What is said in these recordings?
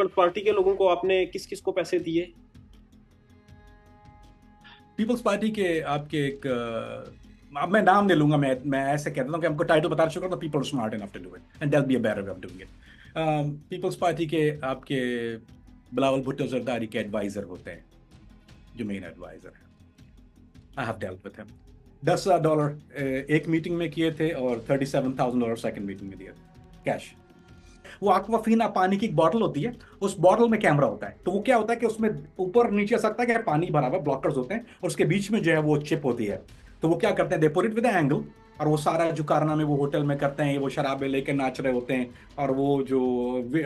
Peoples party के लोगों को आपने किस किस को पैसे दिए? पीपल्स पार्टी के आपके एक अब मैं नाम नहीं लूंगा, मैं ऐसे कहता हूँ कि हमको टाइटल बता चुका था, people smart enough to do it and that be a better way of doing it. Peoples party के आपके बिलावल भुट्टो जरदारी के एडवाइजर होते हैं, जो मेन एडवाइजर है। I have dealt with him. $10,000 एक मीटिंग में किए थे और $37,000 सेकंड मीटिंग में दिए थे कैश। वो aquafina पानी की एक बॉटल होती है, उस बॉटल में कैमरा होता है, तो वो क्या होता है कि उसमें ऊपर नीचे सकता है कि पानी भरा हुआ ब्लॉकर्स होते हैं और उसके बीच में जो है वो चिप होती है। तो वो क्या करते हैं, they put it with angle, और वो सारा जो कारनामे वो होटल में करते हैं, वो शराबे लेके नाच रहे होते हैं, और वो जो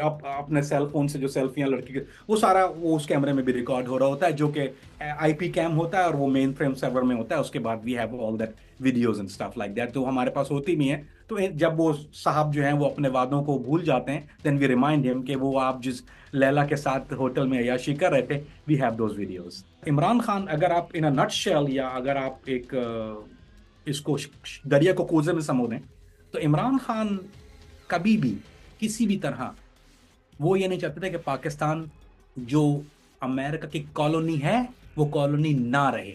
अपने सेल फोन से जो सेल्फियां लड़की के, वो सारा वो उस कैमरे में भी रिकॉर्ड हो रहा होता है, जो कि आईपी कैम होता है और वो मेन फ्रेम सर्वर में होता है। उसके बाद we have all that videos and stuff like that, तो हमारे पास होती भी है। तो जब वो साहब जो हैं वो अपने वादों को भूल जाते हैं, देन वी रिमाइंड हिम कि वो आप जिस लैला के साथ होटल में अय्याशी कर रहे थे, we have those videos. Imran Khan, अगर आप इन अ नटशेल, या अगर आप एक इसको दरिया को कूजे में समझ, तो इमरान खान कभी भी किसी भी तरह वो ये नहीं चाहते थे कि पाकिस्तान जो अमेरिका की कॉलोनी है वो कॉलोनी ना रहे।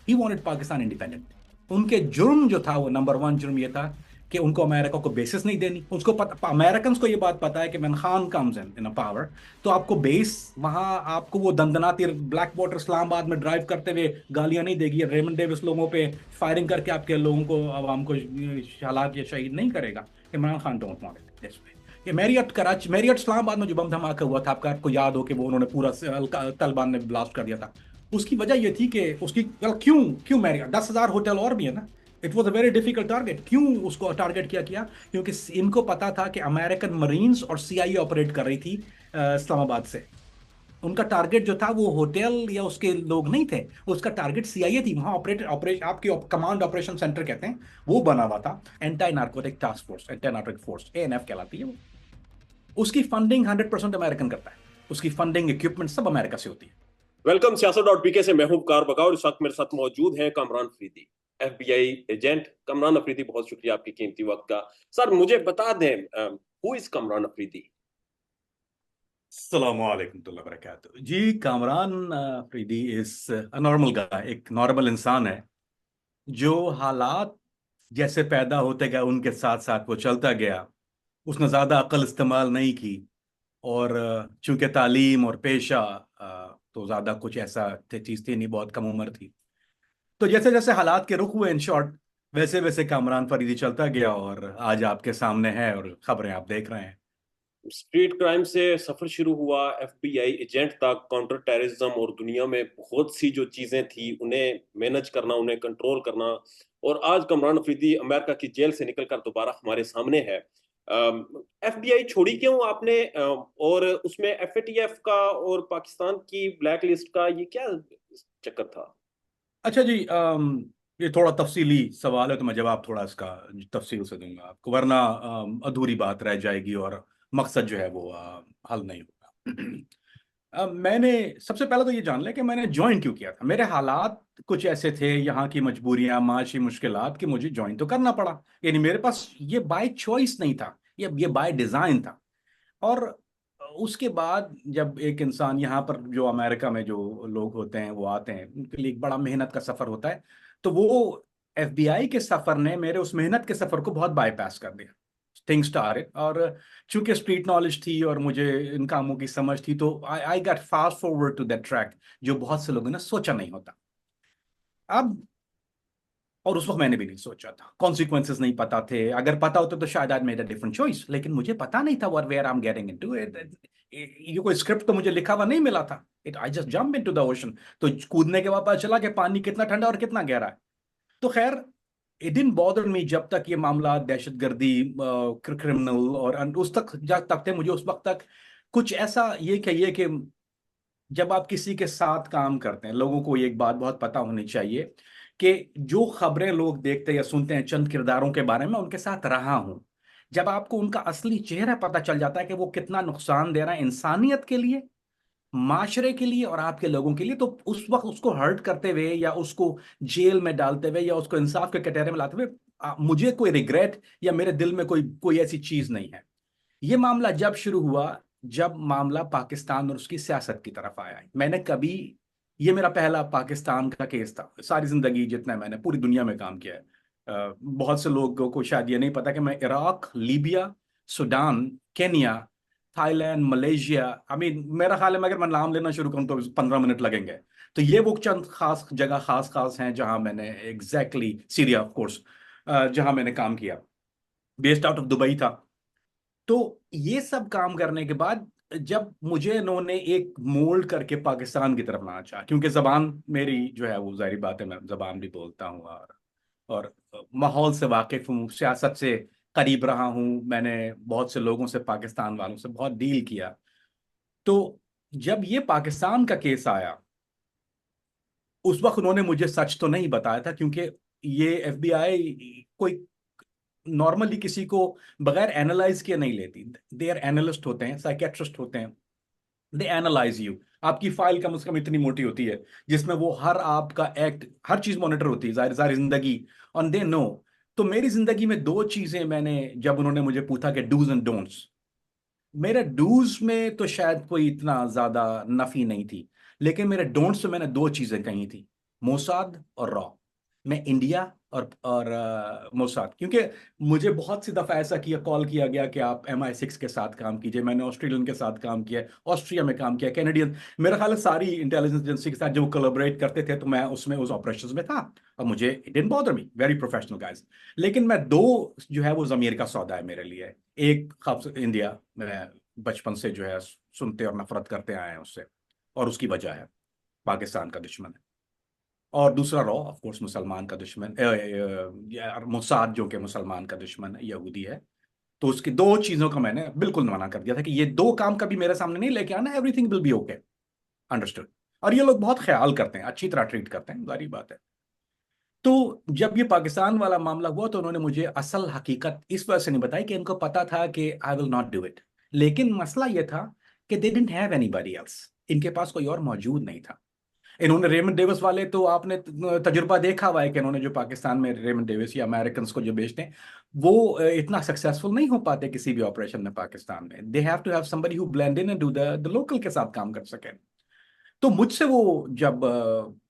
He wanted Pakistan independent. उनके जुर्म जो था, वो नंबर वन जुर्म ये था कि उनको अमेरिका को बेसिस नहीं देनी। उसको पता, अमेरिकन को ये बात पता है कि man Khan comes in power, तो आपको बेस वहां, आपको वो दंदनाती ब्लैक वाटर इस्लामाबाद में ड्राइव करते हुए गालियां नहीं देगी, रेमंड डेविस लोगों पे फायरिंग करके आपके लोगों को, आवाम को हलाक या शहीद नहीं करेगा। Imran Khan don't want it this way. ये मैरियट कराची, मैरियट इस्लामाबाद में जो बम धमाका हुआ था, आपको याद हो कि वो उन्होंने पूरा तालिबान ने ब्लास्ट कर दिया था। उसकी वजह यह थी कि उसकी, क्यों क्यों मैरियट, 10,000 होटल और भी है ना। It was a very difficult target. क्यों उसको टारगेट किया क्योंकि इनको पता था कि अमेरिकन मरीन्स और सीआईए ऑपरेट कर रही थी इस्लामाबाद से। उनका टारगेट जो था वो होटल या उसके लोग नहीं थे, उसका टारगेट सीआईए थी। वहां ऑपरेशन आपकी कमांड ऑपरेशन सेंटर कहते हैं, वो बना हुआ था। Anti narcotic task force, anti narcotic force, ANF कहलाती है वो। उसकी फंडिंग 100% अमेरिकन करता है। उसकी फंडिंग इक्विपमेंट सब अमेरिका से होती है। वेलकम सियासत.pk से मैं हूं वकार बका और इस वक्त मेरे साथ मौजूद हैं कामरान अफरीदी, एफबीआई एजेंट। कामरान अफरीदी, बहुत शुक्रिया आपके कीमती वक्त का। सर, मुझे बता दें, हु इज कामरान अफरीदी? अस्सलाम वालेकुम वरहमतुल्लाहि जी। Kamran Afridi is a normal guy, एक नॉर्मल इंसान है जो हालात जैसे पैदा होते गए उनके साथ साथ वो चलता गया। उसने ज्यादा अकल इस्तेमाल नहीं की, और चूंकि तालीम और पेशा तो ज्यादा कुछ ऐसा चीज थी नहीं, बहुत कम उम्र थी। तो जैसे जैसे हालात के रुख हुए, इन शॉर्ट, वैसे वैसे कामरान फरीदी चलता गया, और आज आपके सामने है और खबरें आप देख रहे हैं। स्ट्रीट क्राइम से सफर शुरू हुआ, एफबीआई एजेंट तक, काउंटर टेररिज्म और दुनिया में बहुत सी जो चीजें थी उन्हें मैनेज करना, उन्हें कंट्रोल करना, और आज कामरान अफरीदी अमेरिका की जेल से निकलकर दोबारा हमारे सामने है। एफबीआई छोड़ी क्यों आपने, और उसमें एफएटीएफ का और पाकिस्तान की ब्लैक लिस्ट का ये क्या चक्कर था? अच्छा जी, ये थोड़ा तफसीली सवाल है, तो मैं जवाब थोड़ा इसका तफसील से दूंगा आपको, वरना अधूरी बात रह जाएगी और मकसद जो है वो हल नहीं होगा। मैंने सबसे पहले तो ये जान लिया कि मैंने ज्वाइन क्यों किया था। मेरे हालात कुछ ऐसे थे, यहाँ की मजबूरियां, माशी मुश्किलात, कि मुझे ज्वाइन तो करना पड़ा। यानी मेरे पास ये बाय चॉइस नहीं था, ये बाय डिजाइन था। और उसके बाद जब एक इंसान यहाँ पर, जो अमेरिका में जो लोग होते हैं वो आते हैं, उनके लिए एक बड़ा मेहनत का सफर होता है। तो वो एफबीआई के सफर ने मेरे उस मेहनत के सफर को बहुत बाईपास कर दिया। थिंग्स स्टार्टेड, और चूंकि स्ट्रीट नॉलेज थी और मुझे इन कामों की समझ थी, तो I got fast forward to that track, जो बहुत से लोगों ने सोचा नहीं होता। अब, और उस वक्त मैंने भी नहीं सोचा था, कॉन्सिक्वेंसेस नहीं पता थे। अगर पता होता तो शायद आज मेड अ डिफरेंट चॉइस, लेकिन मुझे पता नहीं था what where I am getting into. ये कोई स्क्रिप्ट तो मुझे लिखा हुआ नहीं मिला था। It I just jump into the ocean. तो कूदने के बाद पता चला कि पानी कितना ठंडा और कितना गहरा है। तो खैर, इट डिडंट बॉदर मी जब तक ये मामला दहशतगर्दी, क्रिमिनल और उस तक जब तक थे। मुझे उस वक्त तक कुछ ऐसा ये कहिए कि जब आप किसी के साथ काम करते हैं, लोगों को एक बात बहुत पता होनी चाहिए कि जो खबरें लोग देखते हैं या सुनते हैं चंद किरदारों के बारे में, उनके साथ रहा हूं। जब आपको उनका असली चेहरा पता चल जाता है कि वो कितना नुकसान दे रहा है इंसानियत के लिए, माशरे के लिए और आपके लोगों के लिए, तो उस वक्त उसको हर्ट करते हुए या उसको जेल में डालते हुए या उसको इंसाफ के कटहरे में लाते हुए मुझे कोई रिग्रेट या मेरे दिल में कोई कोई ऐसी चीज नहीं है। ये मामला जब शुरू हुआ, जब मामला पाकिस्तान और उसकी सियासत की तरफ आया। मैंने कभी, ये मेरा पहला पाकिस्तान का केस था। सारी जिंदगी जितना मैंने पूरी दुनिया में काम किया है, बहुत से लोगों को शायद ये नहीं पता कि मैं Iraq, Libya, Sudan, Kenya, Thailand, Malaysia, I mean मेरा ख्याल है मैं अगर मैं नाम लेना शुरू करूं तो 15 मिनट लगेंगे। तो ये वो चंद खास जगह, खास खास हैं जहां मैंने एग्जैक्टली, सीरिया ऑफ कोर्स, जहां मैंने काम किया, बेस्ड आउट ऑफ दुबई था। तो ये सब काम करने के बाद जब मुझे इन्होंने एक मोल्ड करके पाकिस्तान की तरफ लाना चाहा, क्योंकि जबान मेरी जो है वो जाहिर बात है, मैं जबान भी बोलता हूँ और माहौल से वाकिफ हूँ, सियासत से करीब रहा हूँ, मैंने बहुत से लोगों से, पाकिस्तान वालों से बहुत डील किया। तो जब ये पाकिस्तान का केस आया, उस वक्त उन्होंने मुझे सच तो नहीं बताया था, क्योंकि ये एफबीआई कोई नॉर्मली किसी को बगैर एनालाइज किए नहीं लेती। दे आर एनालिस्ट होते हैं, साइकेट्रिस्ट होते हैं, दे एनालाइज यू। आपकी फाइल कम से कम इतनी मोटी होती है जिसमें वो हर आपका एक्ट, हर चीज मॉनिटर होती है, जाहिर सारी जिंदगी, ऑन दे नो। तो मेरी जिंदगी में दो चीजें मैंने, जब उन्होंने मुझे पूछा कि डूज एंड डोंट्स, मेरे डूज में तो शायद कोई इतना ज्यादा नफी नहीं थी, लेकिन मेरे डोंट्स में मैंने दो चीजें कही थी, मोसाद और रॉ। मैं इंडिया और मोसाद, क्योंकि मुझे बहुत सी दफा ऐसा किया, कॉल किया गया कि आप MI6 के साथ काम कीजिए। मैंने ऑस्ट्रेलियन के साथ काम किया, ऑस्ट्रिया में काम किया, कैनेडियन, मेरा ख्याल है सारी इंटेलिजेंस एजेंसी के साथ जो कोलैबोरेट करते थे, तो मैं उसमें उस ऑपरेशंस में था। और मुझे it didn't bother me, very professional guys. लेकिन मैं दो, जो है वो जमीर का सौदा है मेरे लिए। एक खास इंडिया, मैं बचपन से जो है सुनते और नफरत करते आए हैं उससे, और उसकी वजह है पाकिस्तान का दुश्मन है। और दूसरा रॉ ऑफ कोर्स मुसलमान का दुश्मन, मोसाद जो कि मुसलमान का दुश्मन है, यहूदी है। तो उसकी दो चीजों का मैंने बिल्कुल मना कर दिया था कि ये दो काम कभी मेरे सामने नहीं लेके आना, everything will be okay, understood. और ये लोग बहुत ख्याल करते हैं, अच्छी तरह ट्रीट करते हैं, जारी बात है। तो जब ये पाकिस्तान वाला मामला हुआ तो उन्होंने मुझे असल हकीकत इस वजह से नहीं बताई कि इनको पता था कि I will not do it. लेकिन मसला ये था कि they didn't have anybody else, इनके पास कोई और मौजूद नहीं था। इन्होंने रेमंड डेविस वाले, तो आपने तजुर्बा देखा हुआ है कि इन्होंने जो पाकिस्तान में रेमंड डेविस या अमेरिकन को जो बेचते हैं, वो इतना सक्सेसफुल नहीं हो पाते किसी भी ऑपरेशन में पाकिस्तान में। They have to have somebody who blend in and do the local के साथ काम कर सके। तो मुझसे वो जब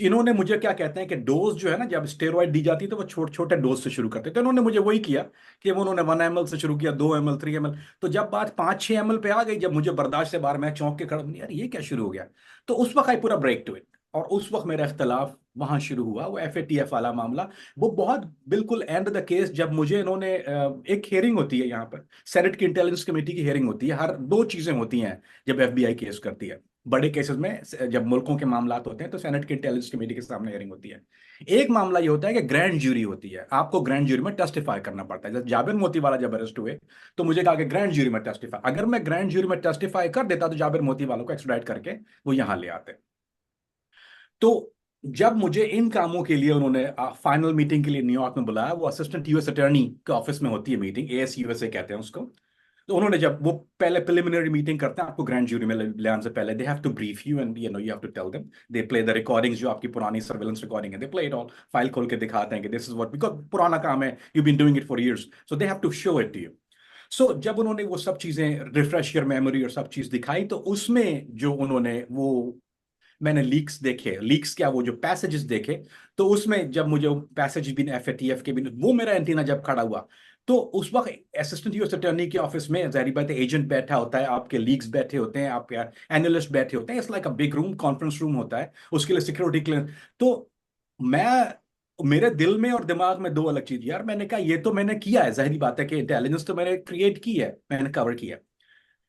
इन्होंने मुझे क्या कहते हैं कि डोज जो है ना, जब स्टेरॉइड दी जाती है तो वो छोटे छोटे डोज से शुरू करते हैं। तो इन्होंने मुझे वही किया कि वो उन्होंने 1 ml से शुरू किया, 2 ml, 3 ml। तो जब बात 5-6 ml पे आ गई, जब मुझे बर्दाश्त से बाहर, मैं चौंक के खड़ा, यार ये क्या शुरू हो गया। तो उस वक्त आई पूरा ब्रेक टू इट, और उस वक्त मेरा इख्तलाफ वहां शुरू हुआ, वो FATF वाला मामला। वो बहुत बिल्कुल एंड द केस, जब मुझे इन्होंने एक हेयरिंग होती है यहाँ पर, सेनेट की इंटेलिजेंस कमेटी की हेयरिंग होती है, हर दो चीजें होती हैं जब FBI केस करती है। बड़े केसेस में, जब मुल्कों के मामला होते हैं तो सेनेट की इंटेलिजेंस कमेटी के सामने हियरिंग होती है। एक मामला ये होता है कि ग्रैंड ज्यूरी होती है, आपको ग्रैंड ज्यूरी में टेस्टिफाई करना पड़ता है। जब जाबिर मोती वाला जब अरेस्ट हुए तो मुझे कहा कि ग्रैंड ज्यूरी में टेस्टिफाई, अगर मैं ग्रैंड ज्यूरी में टेस्टिफाई कर देता तो जाबिर मोती वालों को एक्स्ट्राडाइट करके वो यहां ले आते। तो जब मुझे इन कामों के लिए उन्होंने फाइनल मीटिंग के लिए न्यूयॉर्क में बुलाया, वो असिस्टेंट US अटर्नी के ऑफिस में होती है मीटिंग, ASUSA कहते हैं उसको। तो उन्होंने, जब वो पहले प्रिलिमिनरी मीटिंग करते हैं आपको ग्रैंड ज्यूरी में ले आने से पहले, they have to brief you and you have to tell them, they play the recordings, जो आपकी पुरानी सर्वेलेंस रिकॉर्डिंग है, they play it all, file खोल के दिखाते हैं कि दिस इज व्हाट, बिकॉज पुराना काम है, you been doing it for years, so they have to show it to you. So जब उन्होंने वो सब चीजें, रिफ्रेश योर मेमोरी और सब चीज दिखाई, तो उसमें जो उन्होंने वो, मैंने लीक्स देखे, लीक्स क्या, वो जो पैसेजेस देखे, तो उसमें जब मुझे पैसेज भी FATF के भी, वो मेरा एंटीना जब खड़ा हुआ, तो उस वक्त असिस्टेंट US अटर्नी के ऑफिस में जाहिर बात है एजेंट बैठा होता है, आपके लीक्स बैठे होते हैं, आपके एनालिस्ट बैठे होते हैं, it's like a big room, conference room होता है, उसके लिए सिक्योरिटी क्लियर। तो मैं, मेरे दिल में और दिमाग में दो अलग चीज, यार मैंने कहा ये तो मैंने किया है, जाहिर बात है कि इंटेलिजेंस तो मैंने क्रिएट की है, मैंने कवर किया,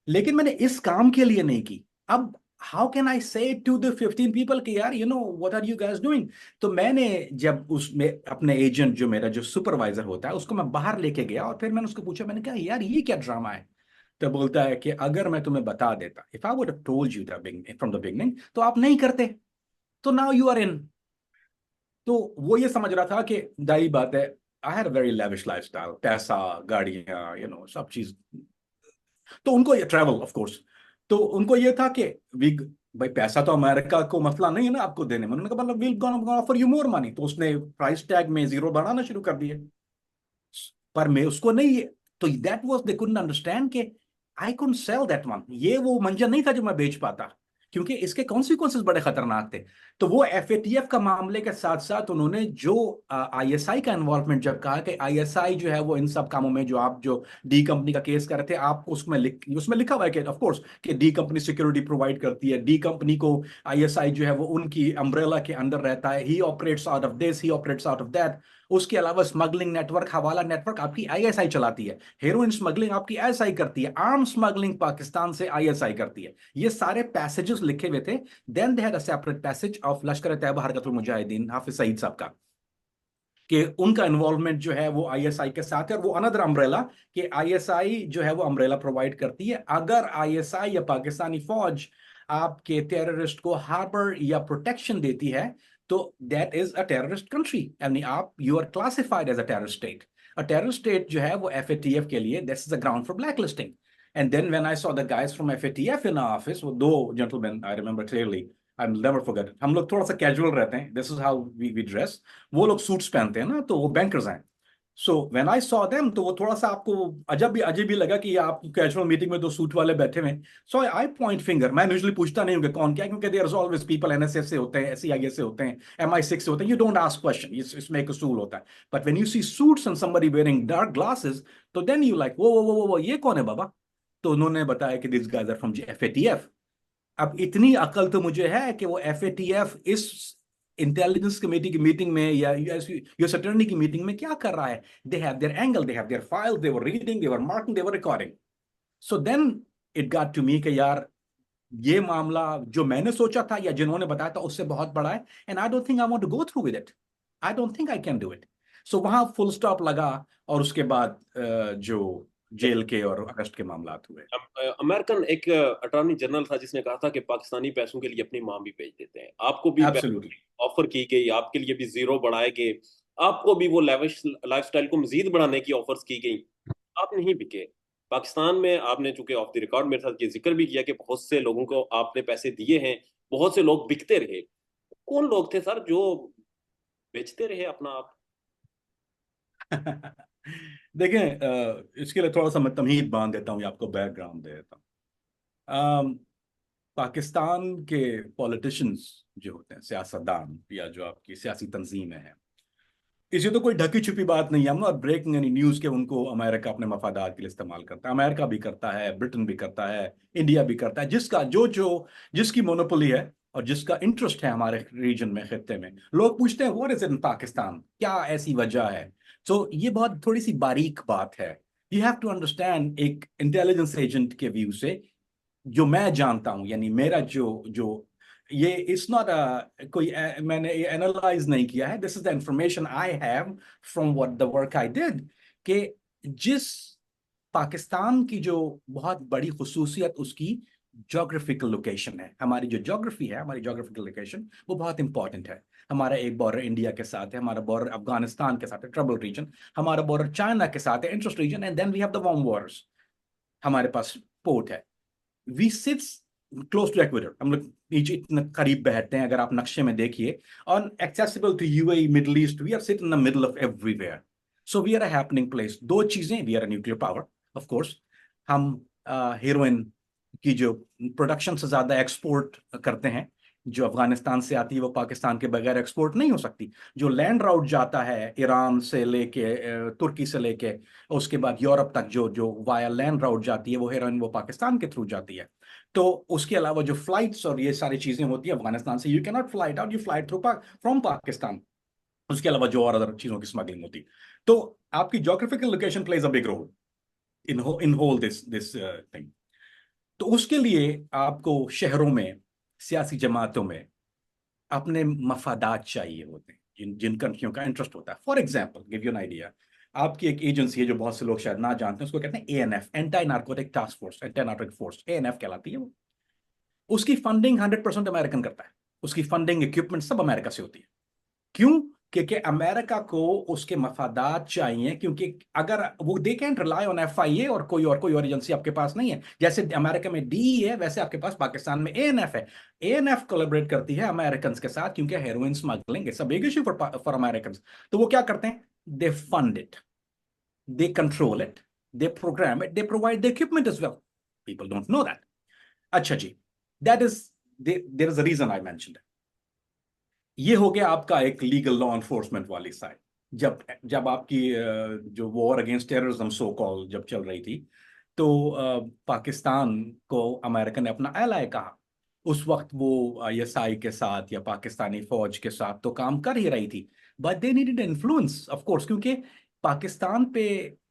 लेकिन मैंने इस काम के लिए नहीं की। अब हाउ कैन आई से टू द 15 पीपल कि यार what are you guys doing. तो मैंने जब उसमें अपने एजेंट, जो मेरा जो सुपरवाइजर होता है, उसको मैं बाहर लेके गया और फिर मैंने उसको पूछा, मैंने कहा यार ये क्या ड्रामा है। तो बोलता है कि अगर मैं तुम्हें बता देता, if I would have told you from the beginning, तो आप नहीं करते, तो नाउ यू आर इन। तो वो ये समझ रहा था कि दाई बात है, I had a very lavish lifestyle, पैसा, गाड़ियां, सब चीज। तो उनको ये ट्रैवल ऑफ कोर्स, तो उनको ये था कि वी, भाई पैसा तो अमेरिका को मसला नहीं है ना आपको देने में। उन्होंने कहा मतलब we'll gonna offer you more money, तो उसने प्राइस टैग में जीरो बढ़ाना शुरू कर दिए। पर मैं उसको नहीं, तो that was, they couldn't understand के I couldn't sell that one, ये वो मंजर नहीं था जो मैं बेच पाता, क्योंकि इसके कॉन्सिक्वेंसेस बड़े खतरनाक थे। तो वो एफएटीएफ का मामले के साथ साथ उन्होंने जो आईएसआई का इन्वॉल्वमेंट जब कहा कि आईएसआई जो है वो इन सब कामों में, जो आप जो डी कंपनी का केस कर रहे थे, आप उसमें लिखा हुआ है कि ऑफ कोर्स कि डी कंपनी सिक्योरिटी प्रोवाइड करती है, डी कंपनी को आईएसआई जो है वो उनकी अम्ब्रेला के अंडर रहता है, he operates out of this, he operates out of that. उसके अलावा स्मगलिंग नेटवर्क, हवाला नेटवर्क आपकी आईएसआई चलाती है, हेरोइन स्मगलिंग आपकी आईएसआई करती है, आर्म स्मगलिंग पाकिस्तान से आईएसआई करती है। ये सारे पैसेजेस लिखे हुए थे। Then they had a separate passage of Lashkar Taiba हरकतुल Mujahideen Hafiz Saeed साहब का, कि उनका इन्वॉल्वमेंट जो है वो आईएसआई के साथ है, और वो अनदर अम्ब्रेला, कि आईएसआई जो है वो अम्ब्रेला प्रोवाइड करती है। अगर आईएसआई या पाकिस्तानी फौज आपके टेररिस्ट को हार्बर या प्रोटेक्शन देती है, तो that is a terrorist country, यानी आप, you are classified as a terrorist state. A terrorist state जो है वो एफएटीएफ के लिए this is a ground for black listing. And then when I saw the guys from FATF in office, वो दो gentleman, I remember clearly, I will never forget, हम लोग थोड़ा सा कैजुअल रहते हैं, this is how we dress, वो लोग सूट्स पहनते हैं ना, तो वो बैंकर्स हैं। So when I saw them, तो वो थोड़ा सा आपको अजब भी लगा कि आप कैजुअल मीटिंग में दो सूट वाले बैठे हुए। सो आई पॉइंट फिंगर, मैं यूजुअली पूछता नहीं हूँ कि कौन क्या है, क्योंकि there is always people, NSS से होते हैं, सीआईए से होते हैं, एमआई6 से होते हैं, यू डोंट आस्क क्वेश्चन, इसमें एक उसूल होता है। But when you see suits and somebody wearing dark glasses, तो देन यू लाइक वो ये कौन है बाबा? तो उन्होंने बताया कि this guys are from FATF. अब इतनी अकल तो मुझे है कि वो एफएटीएफ इस इंटेलिजेंस कमेटी की मीटिंग में या यूएस अटॉर्नी की मीटिंग में क्या कर रहा है। They have their angle, they have their file, they were reading, they were marking, they were recording. So then it got to me कि यार, ये मामला जो मैंने सोचा था या जिन्होंने बताया था उससे बहुत बड़ा है, and I don't think I want to go through with it, I don't think I can do it. So वहां फुल स्टॉप लगा, और उसके बाद जो जेल के और अरेस्ट के मामला हुए। अमेरिकन एक अटॉर्नी जनरल था जिसने कहा था कि पाकिस्तानी पैसों के लिए अपनी मां भी बेच देते हैं। आपको भी एब्सोल्युटली। ऑफर की गई, आपके लिए भी जीरो बढ़ाए गए, आपको भी वो लेविश लाइफस्टाइल को मजीद बढ़ाने की ऑफर्स की गई, आप नहीं बिके। पाकिस्तान में आपने चूंकि ऑफ द रिकॉर्ड मेरे साथ ये जिक्र भी किया कि बहुत से लोगों को आपने पैसे दिए हैं, बहुत से लोग बिकते रहे। कौन लोग थे सर जो बेचते रहे अपना आप? देखें, इसके लिए थोड़ा सा मैं तमहीद बांध देता हूँ या आपको बैकग्राउंड दे देता हूँ। पाकिस्तान के पॉलिटिशियंस जो होते हैं, सियासतदान या जो आपकी सियासी तंजीमें हैं, इसे तो कोई ढकी छुपी बात नहीं है, हम नॉट ब्रेकिंग एनी न्यूज के उनको अमेरिका अपने मफादात के लिए इस्तेमाल करता है। अमेरिका भी करता है, ब्रिटेन भी करता है, इंडिया भी करता है, जिसका जो जो जिसकी मोनोपोली है और जिसका इंटरेस्ट है हमारे रीजन में, खत्ते में। लोग पूछते हैं व्हाट इज इन पाकिस्तान, क्या ऐसी वजह है? तो ये बहुत थोड़ी सी बारीक बात है। यू हैव टू अंडरस्टैंड, एक इंटेलिजेंस एजेंट के व्यू से जो मैं जानता हूं, यानी मेरा जो जो ये इट्स नॉट कोई मैंने एनालाइज नहीं किया है, this is the information I have from what the work I did, कि जिस पाकिस्तान की जो बहुत बड़ी खुसूसियत उसकी जोग्राफिकल लोकेशन है। हमारी जो जोग्राफी है, हमारी जोग्राफिकल लोकेशन वो बहुत इंपॉर्टेंट है। हमारा एक बॉर्डर इंडिया के साथ है, हमारा बॉर्डर अफगानिस्तान के साथ है, ट्रबल रीजन, हमारा बॉर्डर चाइना के साथ है, interest region, and then we have the warm waters, हमारे पास पोर्ट है। We sits close to equator, हम लोग नीचे इतने करीब बैठते हैं, अगर आप नक्शे में देखिए, और accessible to UAE, middle east, we are sit in the middle of everywhere. So we are a happening place. दो चीजें, we are a nuclear power, of course, हम हीरोइन की जो प्रोडक्शन से ज्यादा एक्सपोर्ट करते हैं, जो अफगानिस्तान से आती है वो पाकिस्तान के बगैर एक्सपोर्ट नहीं हो सकती। जो लैंड राउट जाता है ईरान से लेके तुर्की से लेके उसके बाद यूरोप तक, जो जो वाया लैंड राउट जाती है, वो हेरोइन वो पाकिस्तान के थ्रू जाती है। तो उसके अलावा जो फ्लाइट्स और ये सारी चीजें होती है अफगानिस्तान से, you can not flight out, you flight through from Pakistan. उसके अलावा जो और अदर चीजों की स्मगलिंग होती है। तो आपकी geographical location plays a big role in whole this thing. तो उसके लिए आपको शहरों में, सियासी जमातों में अपने मफादात चाहिए होते हैं, जिन जिन कंट्रियों का इंटरेस्ट होता है। For example, give you an idea, आपकी एक एजेंसी है जो बहुत से लोग शायद ना जानते हैं, उसको कहते हैं ANF, anti narcotic task force, anti narcotic force, ANF कहलाती है वो। उसकी फंडिंग 100% अमेरिकन करता है, उसकी फंडिंग इक्विपमेंट सब अमेरिका से होती है। क्यों? क्योंकि अमेरिका को उसके मफादात चाहिए, क्योंकि अगर वो, they can rely on FIA और कोई और एजेंसी आपके पास नहीं है। जैसे अमेरिका में डीई है, वैसे आपके पास पाकिस्तान में एएनएफ है। एएनएफ कोलैबोरेट करती है अमेरिकन के साथ, क्योंकि heroin smuggling it's a big issue for American. तो वो क्या करते हैं? They fund it, they control it, they program it, they provide the equipment as well. People don't know that. अच्छा जी, that is there is a reason I mentioned it. ये हो गया आपका एक लीगल लॉ एनफोर्समेंट वाली side. जब जब आपकी जो वॉर अगेंस्ट टेररिज्म सो कॉल जब चल रही थी, तो पाकिस्तान को अमेरिका ने अपना एलाय कहा। उस वक्त वो आईएसआई के साथ या पाकिस्तानी फौज के साथ तो काम कर ही रही थी, but they needed influence of course, क्योंकि पाकिस्तान पे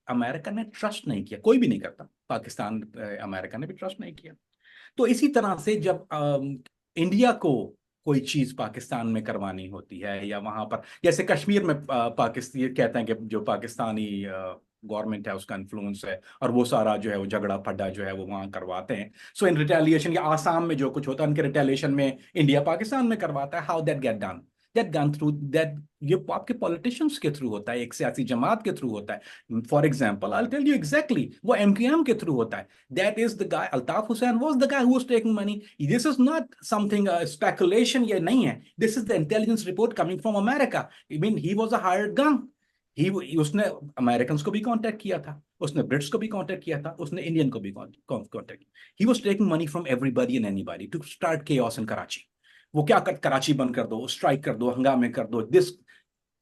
अमेरिका ने ट्रस्ट नहीं किया, कोई भी नहीं करता, पाकिस्तान अमेरिका ने भी ट्रस्ट नहीं किया। तो इसी तरह से जब इंडिया को कोई चीज पाकिस्तान में करवानी होती है, या वहां पर जैसे कश्मीर में पाकिस्तान कहते हैं कि जो पाकिस्तानी गवर्नमेंट है उसका इन्फ्लुएंस है, और वो सारा जो है वो झगड़ा फड्डा जो है वो वहां करवाते हैं। सो इन रिटेलिएशन, या आसाम में जो कुछ होता है उनके रिटेलिएशन में इंडिया पाकिस्तान में करवाता है। How that get done? That done through that, ये आपके पॉलिटिशियंस के थ्रू होता है, एक सियासी जमात के थ्रू होता है। For example I tell you exactly, वो एमक्यूएम के थ्रू होता है। That is the guy, Altaf Hussain was the guy who was taking money. This is not something speculation या नहीं है. This is the intelligence report coming from America. I mean, he was a hired gun. उसने American को भी contact किया था, उसने Brits को भी कांटेक्ट किया था, उसने इंडियन को भी कांटेक्ट किया। He was taking money from everybody and anybody to start chaos in Karachi. वो क्या कर, कराची बंद कर दो, स्ट्राइक कर दो, हंगामे कर दो। This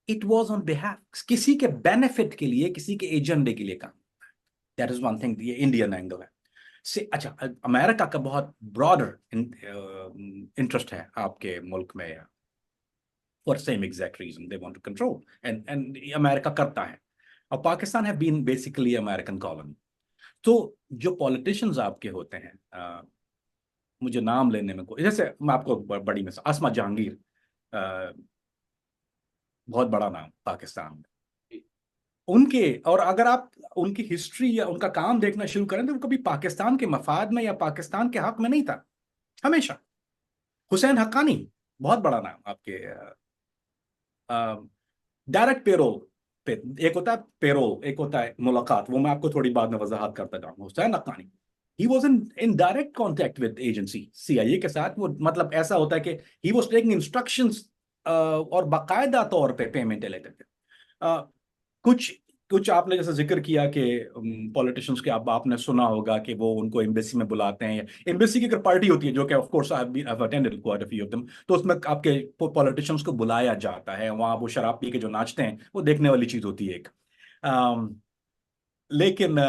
it was on behalf, किसी के बेनिफिट के लिए, किसी के एजेंडे के लिए काम। दैट इज वन थिंग, ये इंडियन एंगल है से। अच्छा, अमेरिका का बहुत ब्रॉडर इंटरेस्ट है आपके मुल्क में, for same exact reason they want to control, and America करता है। और Pakistan have been basically American colony. तो जो पॉलिटिशियंस आपके होते हैं, मुझे नाम लेने में कोई, जैसे मैं आपको बड़ी मिसाल, आसमा जहांगीर, बहुत बड़ा नाम पाकिस्तान में उनके। और अगर आप उनकी हिस्ट्री या उनका काम देखना शुरू करें तो वो कभी पाकिस्तान के मफाद में या पाकिस्तान के हक में नहीं था, हमेशा। हुसैन हक्कानी, बहुत बड़ा नाम आपके, डायरेक्ट पेरोल पे, एक होता है पेरोल, एक होता है मुलाकात, वो मैं आपको थोड़ी बाद में वजाहत करता जाऊंगा। Hussain Haqqani, he was in direct contact with agency CIA के साथ। वो मतलब ऐसा होता है कि ही वाज टेकिंग इंस्ट्रक्शंस, और बाकायदा तौर पे पेमेंट लेते थे। कुछ कुछ आपने जैसे जिक्र किया कि पॉलिटिशियंस के, आपने सुना होगा कि वो उनको एम्बेसी में बुलाते हैं, एम्बेसी की अगर पार्टी होती है, जो कि of course I have attended quite a few of them, तो उसमें आपके पॉलिटिशियंस को बुलाया जाता है, वहां वो शराब पी के जो नाचते हैं, वो देखने वाली चीज होती है एक। लेकिन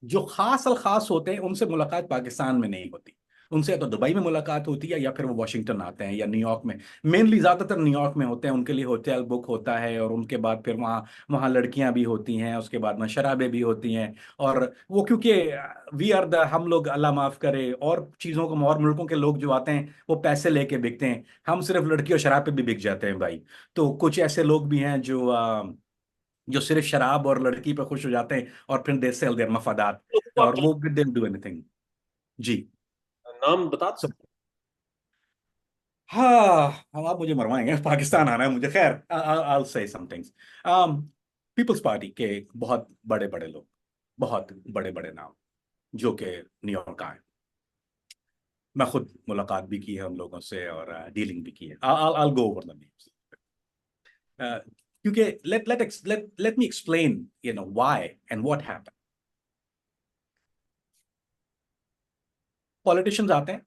जो खास अल खास होते हैं उनसे मुलाकात पाकिस्तान में नहीं होती। उनसे या तो दुबई में मुलाकात होती है, या फिर वो वॉशिंगटन आते हैं, या न्यूयॉर्क में। मेनली ज्यादातर न्यूयॉर्क में होते हैं, उनके लिए होटल बुक होता है, और उनके बाद फिर वहाँ वहाँ लड़कियां भी होती हैं, उसके बाद में शराबें भी होती हैं। और वो क्योंकि वी आर द, हम लोग अल्लाह माफ करे, और चीज़ों को, और मुल्कों के लोग जो आते हैं वो पैसे लेके बिकते हैं, हम सिर्फ लड़की और शराब पे भी बिक जाते हैं भाई। तो कुछ ऐसे लोग भी हैं जो सिर्फ शराब और लड़की पे खुश हो जाते हैं, और फिर दे सेल देयर मफादात, तो आप और वो दे डू एनीथिंग। जी। नाम बता So, सकते हाँ, हम आप मुझे मरवाएंगे, पाकिस्तान आना है मुझे। खैर, I'll say some things. Peoples party के बहुत बड़े बड़े लोग, बहुत बड़े बड़े नाम, जो कि न्यूयॉर्क आए। मैं खुद मुलाकात भी की है उन लोगों से, और डीलिंग भी की है। I'll go over the names. क्योंकि let me explain, why and what happened. Politicians आते हैं,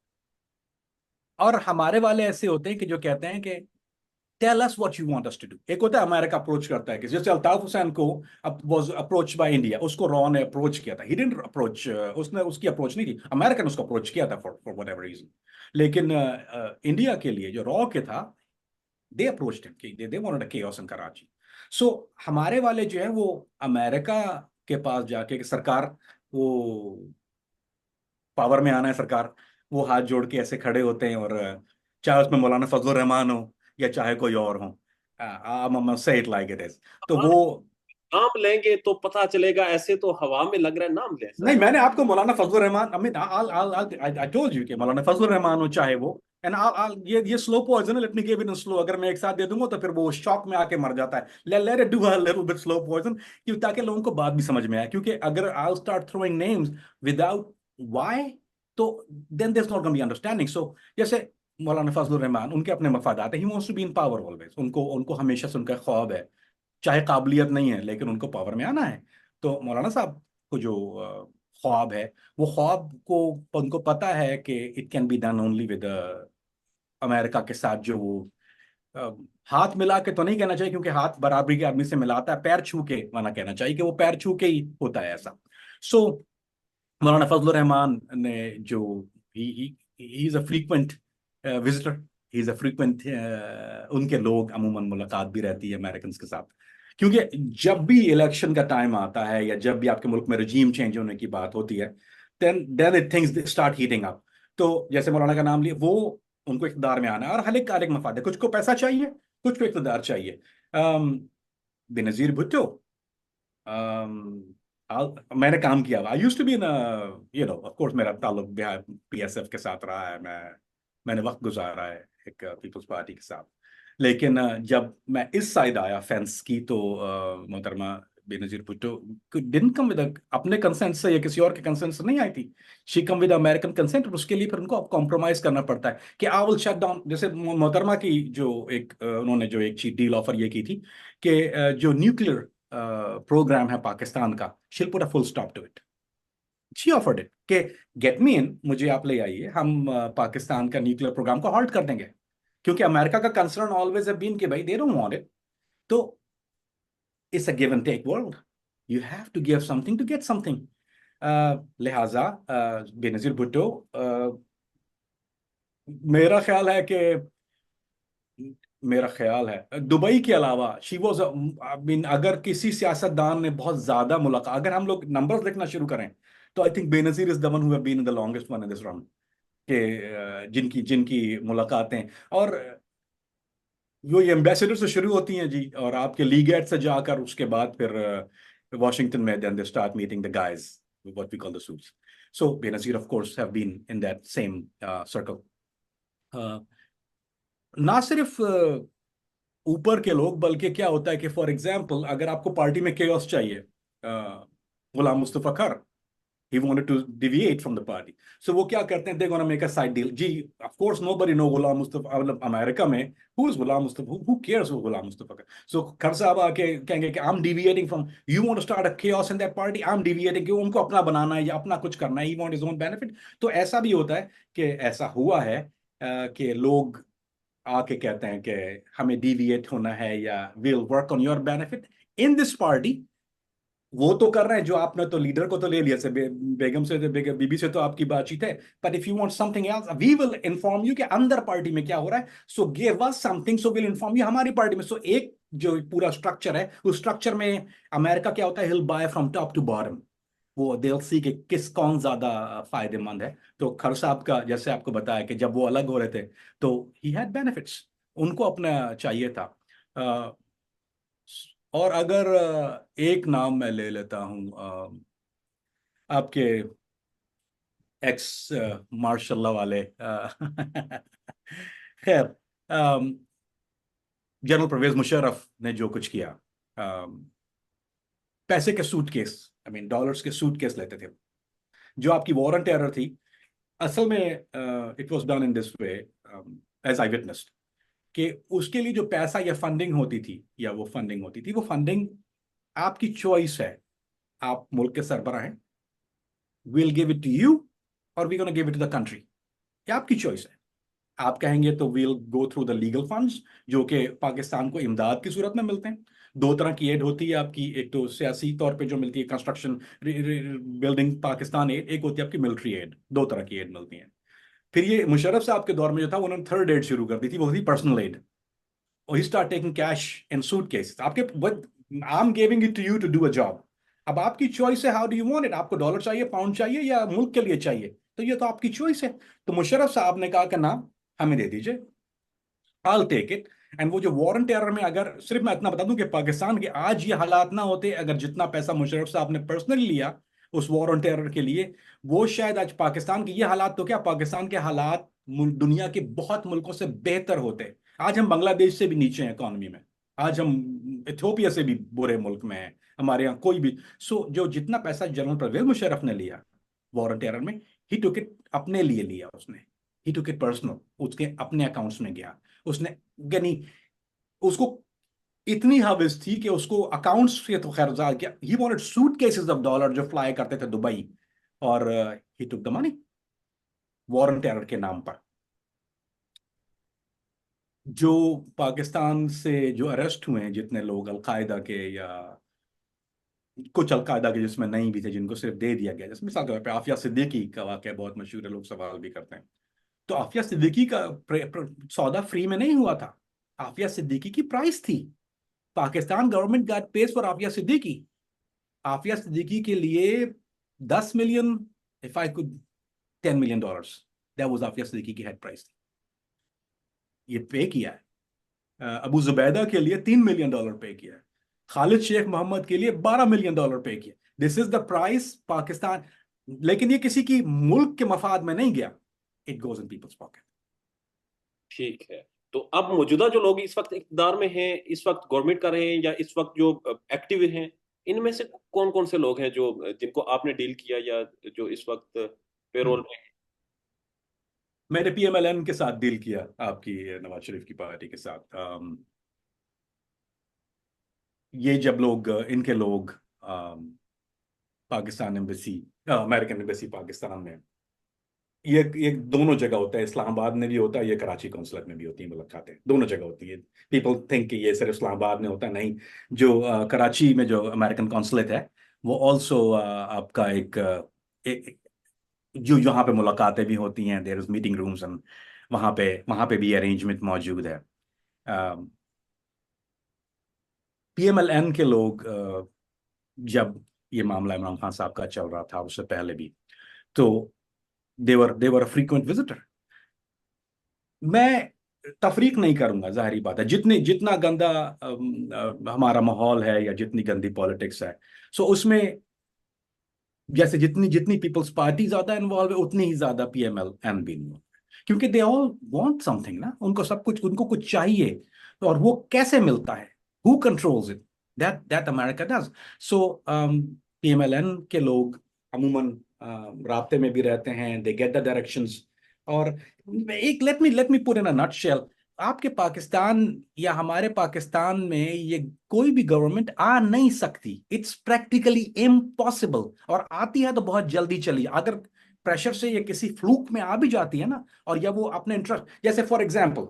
और हमारे वाले ऐसे होते हैं कि जो कहते हैं कि tell us what you want us to do. एक होता है अमेरिका अप्रोच करता है, कि जैसे अल्ताफ हुसैन को वाज अप्रोच बाय इंडिया, उसको रॉ ने अप्रोच किया था। ही डिडंट अप्रोच, उसने उसकी अप्रोच नहीं थी, अमेरिका ने उसको अप्रोच किया था फॉर व्हाटएवर रीजन। लेकिन इंडिया के लिए जो रॉ के था, they approached him, they wanted a chaos in Karachi. So हमारे वाले जो है वो अमेरिका के पास जाके कि सरकार, वो पावर में आना है सरकार, वो हाथ जोड़ के ऐसे खड़े होते हैं, और चाहे उसमें मौलाना फजल रहमान हो या चाहे कोई और हो, से इट लाइक इट इज। तो हाँ, वो, नाम लेंगे तो पता चलेगा, ऐसे तो हवा में लग रहा है, नाम ले नहीं, सर। मैंने आपको Maulana Fazl Rehman, I mean I told you कि मौलाना फजल रहमान हो चाहे वो, एंड ये स्लो पॉइजन है, let me give it in slow. अगर मैं एक साथ दे दूंगा तो फिर वो शॉक में आके मर जाता है। Let it do a little bit slow poison, क्यों, ताकि लोगों को बात भी समझ में आए। क्योंकि अगर I start throwing names without why, तो then there is not gonna be understanding. So जैसे मौलाना फजल रहमान, उनके अपने मफादात है, he wants to be in power always, उनको उनको हमेशा से उनका ख्वाब है, चाहे काबिलियत नहीं है लेकिन उनको पावर में आना है। तो मौलाना साहब को जो ख्वाब है, वो ख्वाब को उनको पता है कि it can be done only with America के साथ, जो वो अ, हाथ मिला के तो नहीं कहना चाहिए, क्योंकि हाथ बराबरी के आदमी से मिलाता है, पैर छू के माना कहना चाहिए कि वो पैर छू के ही होता है ऐसा। सो मौलाना फजलुर रहमान ने जो he is a frequent visitor, he is a frequent, उनके लोग अमूमन मुलाकात भी रहती है अमेरिकन के साथ, क्योंकि जब भी इलेक्शन का टाइम आता है या जब भी आपके मुल्क में रजीम चेंज होने की बात होती है, then it things start heating up. तो जैसे मौलाना का नाम लिया, वो उनको इक़्तिदार में आना है, और हर एक का अलग मफाद है, कुछ को पैसा चाहिए, कुछ को इक़्तिदार चाहिए। बेनजीर भुट्टो, मैंने काम किया, I used to be in, you know, of course मेरा ताल्लुक बिहार पीएसएफ के साथ रहा है, मैंने वक्त गुजारा है एक पीपल्स पार्टी के साथ। लेकिन जब मैं इस साइड आया फेंस की, तो मोहतरमा Benazir Bhutto didn't come with अपने कंसेंट से या किसी और के कंसेंट से नहीं आई थी, she come with American consent, और उसके लिए फिर उनको अब कॉम्प्रोमाइज करना पड़ता है कि आई विल शट डाउन। जैसे मोहतरमा की जो एक उन्होंने जो एक चीज डील ऑफर ये की थी कि जो न्यूक्लियर प्रोग्राम है पाकिस्तान का, she'll put a full stop to it. She offered it कि गेट मी इन, मुझे आप ले आइए, हम पाकिस्तान का न्यूक्लियर प्रोग्राम को हॉल्ट कर देंगे, क्योंकि अमेरिका का कंसर्न ऑलवेज हैव बीन कि भाई दे डोंट वांट इट। तो it's a give and take world, you have to give something to get something. लिहाजा बेनजीर भुट्टो, मेरा ख्याल है कि मेरा ख्याल है दुबई के अलावा शी वॉज, आई मीन, अगर किसी सियासतदान ने बहुत ज्यादा मुलाकात, अगर हम लोग नंबर्स देखना शुरू करें, तो I think Benazir is the one who have been the longest one in this round, के जिनकी जिनकी मुलाकातें, और वो ये एम्बेसडर से शुरू होती हैं जी, और आपके लीगेट से जाकर उसके बाद फिर वॉशिंगटन में then they start meeting the guys, what we call the suits. So Benazir of course have been in that same circle. ना सिर्फ ऊपर के लोग, बल्कि क्या होता है कि फॉर एग्जाम्पल अगर आपको पार्टी में केओस चाहिए, गुलाम मुस्तफा खर, he wanted to deviate from the party, so वो क्या करते हैं, they're gonna make a side deal ji. of course nobody know Ghulam Mustafa, मतलब अमेरिका में who is Ghulam Mustafa, who cares who Ghulam Mustafa का। so खर साहब आके कहेंगे कि I'm deviating from, you want to start a chaos in that party, I'm deviating, कि उनको अपना बनाना है या अपना कुछ करना है, he want his own benefit। तो ऐसा भी होता है कि ऐसा हुआ है कि लोग आके कहते हैं कि हमें डिविएट होना है या will work on your benefit in this party. वो तो कर रहे हैं, जो आपने तो लीडर को तो ले लिया से बेगम से, बीबी से तो आपकी बातचीत है, but if you want something else we will inform you कि अंदर पार्टी में क्या हो रहा है, so give us something, so will inform you हमारी पार्टी में। सो एक जो पूरा स्ट्रक्चर है, उस स्ट्रक्चर में अमेरिका क्या होता है, he'll buy from top to bottom, वो दिल सी कि किस कौन ज्यादा फायदेमंद है। तो खर साहब का जैसे आपको बताया कि जब वो अलग हो रहे थे, तो ही हैड बेनिफिट्स, उनको अपना चाहिए था। अ, और अगर एक नाम मैं ले लेता हूं, आपके एक्स मार्शल वाले, खैर, जनरल परवेज मुशर्रफ ने जो कुछ किया, पैसे के सूटकेस, आई मीन डॉलर्स के सूटकेस लेते थे, जो आपकी वॉर ऑन टेरर थी, असल में it was done in this way, as I witnessed, कि उसके लिए जो पैसा या फंडिंग होती थी, या वो फंडिंग होती थी, वो फंडिंग आपकी चॉइस है, आप मुल्क के सरबराह हैं, will give it to you और we gonna give it to the country, ये आपकी चॉइस है। आप कहेंगे तो we'll go through the legal funds, जो कि पाकिस्तान को इमदाद की सूरत में मिलते हैं। दो तरह की एड होती है आपकी, एक तो सियासी तौर पे जो मिलती है, कंस्ट्रक्शन बिल्डिंग पाकिस्तान एड, एक होती है आपकी मिलिट्री एड, दो तरह की एड मिलती है। फिर ये मुशर्रफ साहब के दौर में जो था, उन्होंने थर्ड एड शुरू कर दी थी, वो थी पर्सनल एड, और he start taking cash in suitcase, आपके I am giving it to you to do a job. अब आपकी चॉइस है, how do you want it, आपको डॉलर चाहिए, पाउंड चाहिए, या मुल्क के लिए चाहिए, तो ये तो आपकी चॉइस है। तो मुशर्रफ साहब ने कहा कि ना, हमें दे दीजिए, I'll take it। एंड वो जो वॉर एंड टेरर में, अगर सिर्फ मैं इतना बता दूं कि पाकिस्तान के आज ये हालात ना होते, अगर जितना पैसा मुशर्रफ साहब ने पर्सनली लिया उस वॉर ऑन टेरर के लिए, वो शायद आज पाकिस्तान के ये हालात, तो क्या पाकिस्तान के हालात दुनिया के बहुत मुल्कों से बेहतर होते। आज हम बांग्लादेश से भी नीचे हैं इकोनॉमी में, आज हम इथियोपिया से भी बुरे मुल्क में हैं, हमारे यहाँ कोई भी। सो जो जितना पैसा जनरल परवेज मुशर्रफ ने लिया वॉर ऑन टेरर में, ही टुक इट अपने लिए लिया उसने, ही टुक इट पर्सनल, उसके अपने अकाउंट्स में गया उसने, यानी उसको इतनी हवस थी कि उसको अकाउंट्स से तो खैर किया, he wanted suitcases of dollar जो फ्लाई करते थे दुबई, और he took the money war on terror के नाम पर। जो पाकिस्तान से जो अरेस्ट हुए हैं जितने लोग अलकायदा के या कुछ अलकायदा के जिसमें नहीं भी थे, जिनको सिर्फ दे दिया गया, जैसे मिसाल के तौर पे आफिया सिद्दीकी का वाकया बहुत मशहूर है, लोग सवाल भी करते हैं। तो आफिया सिद्दीकी का सौदा फ्री में नहीं हुआ था। आफिया सिद्दीकी की प्राइस थी। Pakistan government got pays for Aafia Siddiqui. Aafia Siddiqui के लिए 10 million, if I could, $10 million, that was Aafia Siddiqui की हेड प्राइस। ये पे किया है। अबू जुबैदा के लिए $3 मिलियन पे किया है। खालिद शेख मोहम्मद के लिए $12 मिलियन पे किया। This is the price Pakistan. लेकिन ये किसी की मुल्क के मफाद में नहीं गया। It goes in people's pocket. ठीक है। तो अब मौजूदा जो लोग इस वक्त इक़्तिदार में हैं, इस वक्त गवर्नमेंट कर रहे हैं या इस वक्त जो एक्टिव हैं, इनमें से कौन कौन से लोग हैं जो जिनको आपने डील किया या जो इस वक्त पेरोल में हैं? मैंने पीएमएलएन के साथ डील किया, आपकी नवाज शरीफ की पार्टी के साथ। ये जब लोग इनके लोग Pakistan embassy, American embassy Pakistan में, ये दोनों जगह होता है, इस्लामाबाद में भी होता है, ये कराची कौंसलेट में भी होती है मुलाकातें, दोनों जगह होती है। पीपल थिंक कि ये सिर्फ इस्लामाबाद में होता है, नहीं। जो कराची में जो अमेरिकन कौंसलेट है, वो ऑल्सो आपका एक जो यहाँ पे मुलाकातें भी होती हैं, there is meeting rooms, and वहाँ पे भी अरेंजमेंट मौजूद है। पीएमएलएन के लोग जब ये मामला इमरान खान साहब का चल रहा था, उससे पहले भी, तो देवर फ्रीक्वेंट विजिटर। मैं तफरीक नहीं करूंगा, जाहिर बात है, जितना गंदा हमारा माहौल है या जितनी गंदी पॉलिटिक्स है, सो उसमें जैसे जितनी जितनी पीपल्स पार्टी ज्यादा इन्वॉल्व है, उतनी ही ज्यादा पीएमएलएन भी इन्वॉल्व है। क्योंकि दे ऑल वांट समथिंग ना, उनको सब कुछ, उनको कुछ चाहिए। और वो कैसे मिलता है, who controls it, that America does. So PMLN के लोग अमूमन राब्ते में भी रहते हैं, दे गेट द डायरेक्शंस। और एक let me put in a nutshell, आपके पाकिस्तान या हमारे पाकिस्तान में ये कोई भी गवर्नमेंट आ नहीं सकती। It's practically impossible. और आती है तो बहुत जल्दी चली, अगर प्रेशर से ये किसी फ्लूक में आ भी जाती है ना, और या वो अपने इंटरेस्ट, जैसे फॉर एग्जांपल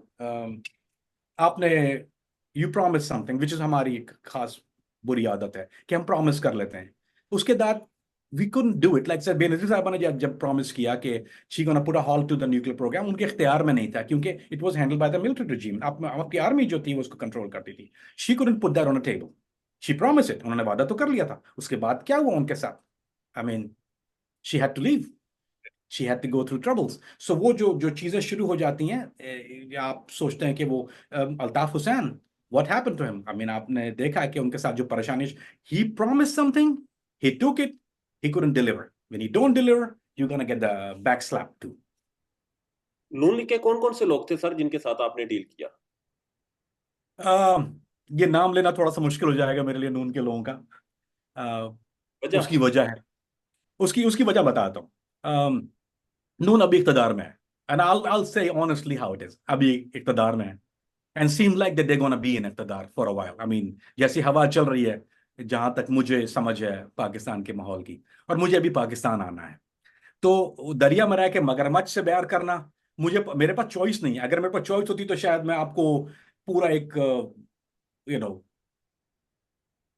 आपने, you promise something which is हमारी एक खास बुरी आदत है कि हम प्रॉमिस कर लेते हैं, उसके बाद we couldn't do it. Like sir Benazir साहबा ने जब प्रॉमिस किया कि she gonna put a halt to the nuclear program, उनके इख्तियार में नहीं था, क्योंकि it was handled by the military regime. आपकी आर्मी जो थी वो उसको कंट्रोल करती थी। She couldn't put that on a table. She promise it, उन्होंने वादा तो कर लिया था। उसके बाद क्या हुआ उनके साथ? I mean, she had to leave, she had to go through troubles. So वो जो चीजें शुरू हो जाती हैं, आप सोचते हैं कि वो Altaf Hussain, what happened to him? I mean, आपने देखा है कि उनके साथ जो परेशानी, he promise something, he took it, he couldn't deliver. When he don't deliver, you gonna get the back slap too. Noon League के कौन कौन से लोग थे सर जिनके साथ आपने डील किया? ये नाम लेना थोड़ा सा मुश्किल हो जाएगा मेरे लिए, नून के लोगों का। uh, वजह? उसकी वजह है, उसकी उसकी वजह बताता हूँ। नून अभी इख्तदार में है, and I'll say honestly how it is, अभी इख्तदार में है, and seems like that they're gonna be in इख्तदार for a while. I mean, जैसी हवा चल रही है, जहां तक मुझे समझ है पाकिस्तान के माहौल की, और मुझे अभी पाकिस्तान आना है, तो दरिया में रह के मगरमच्छ से प्यार करना, मेरे पास चॉइस नहीं है। अगर मेरे पास चॉइस होती तो शायद मैं आपको पूरा एक नो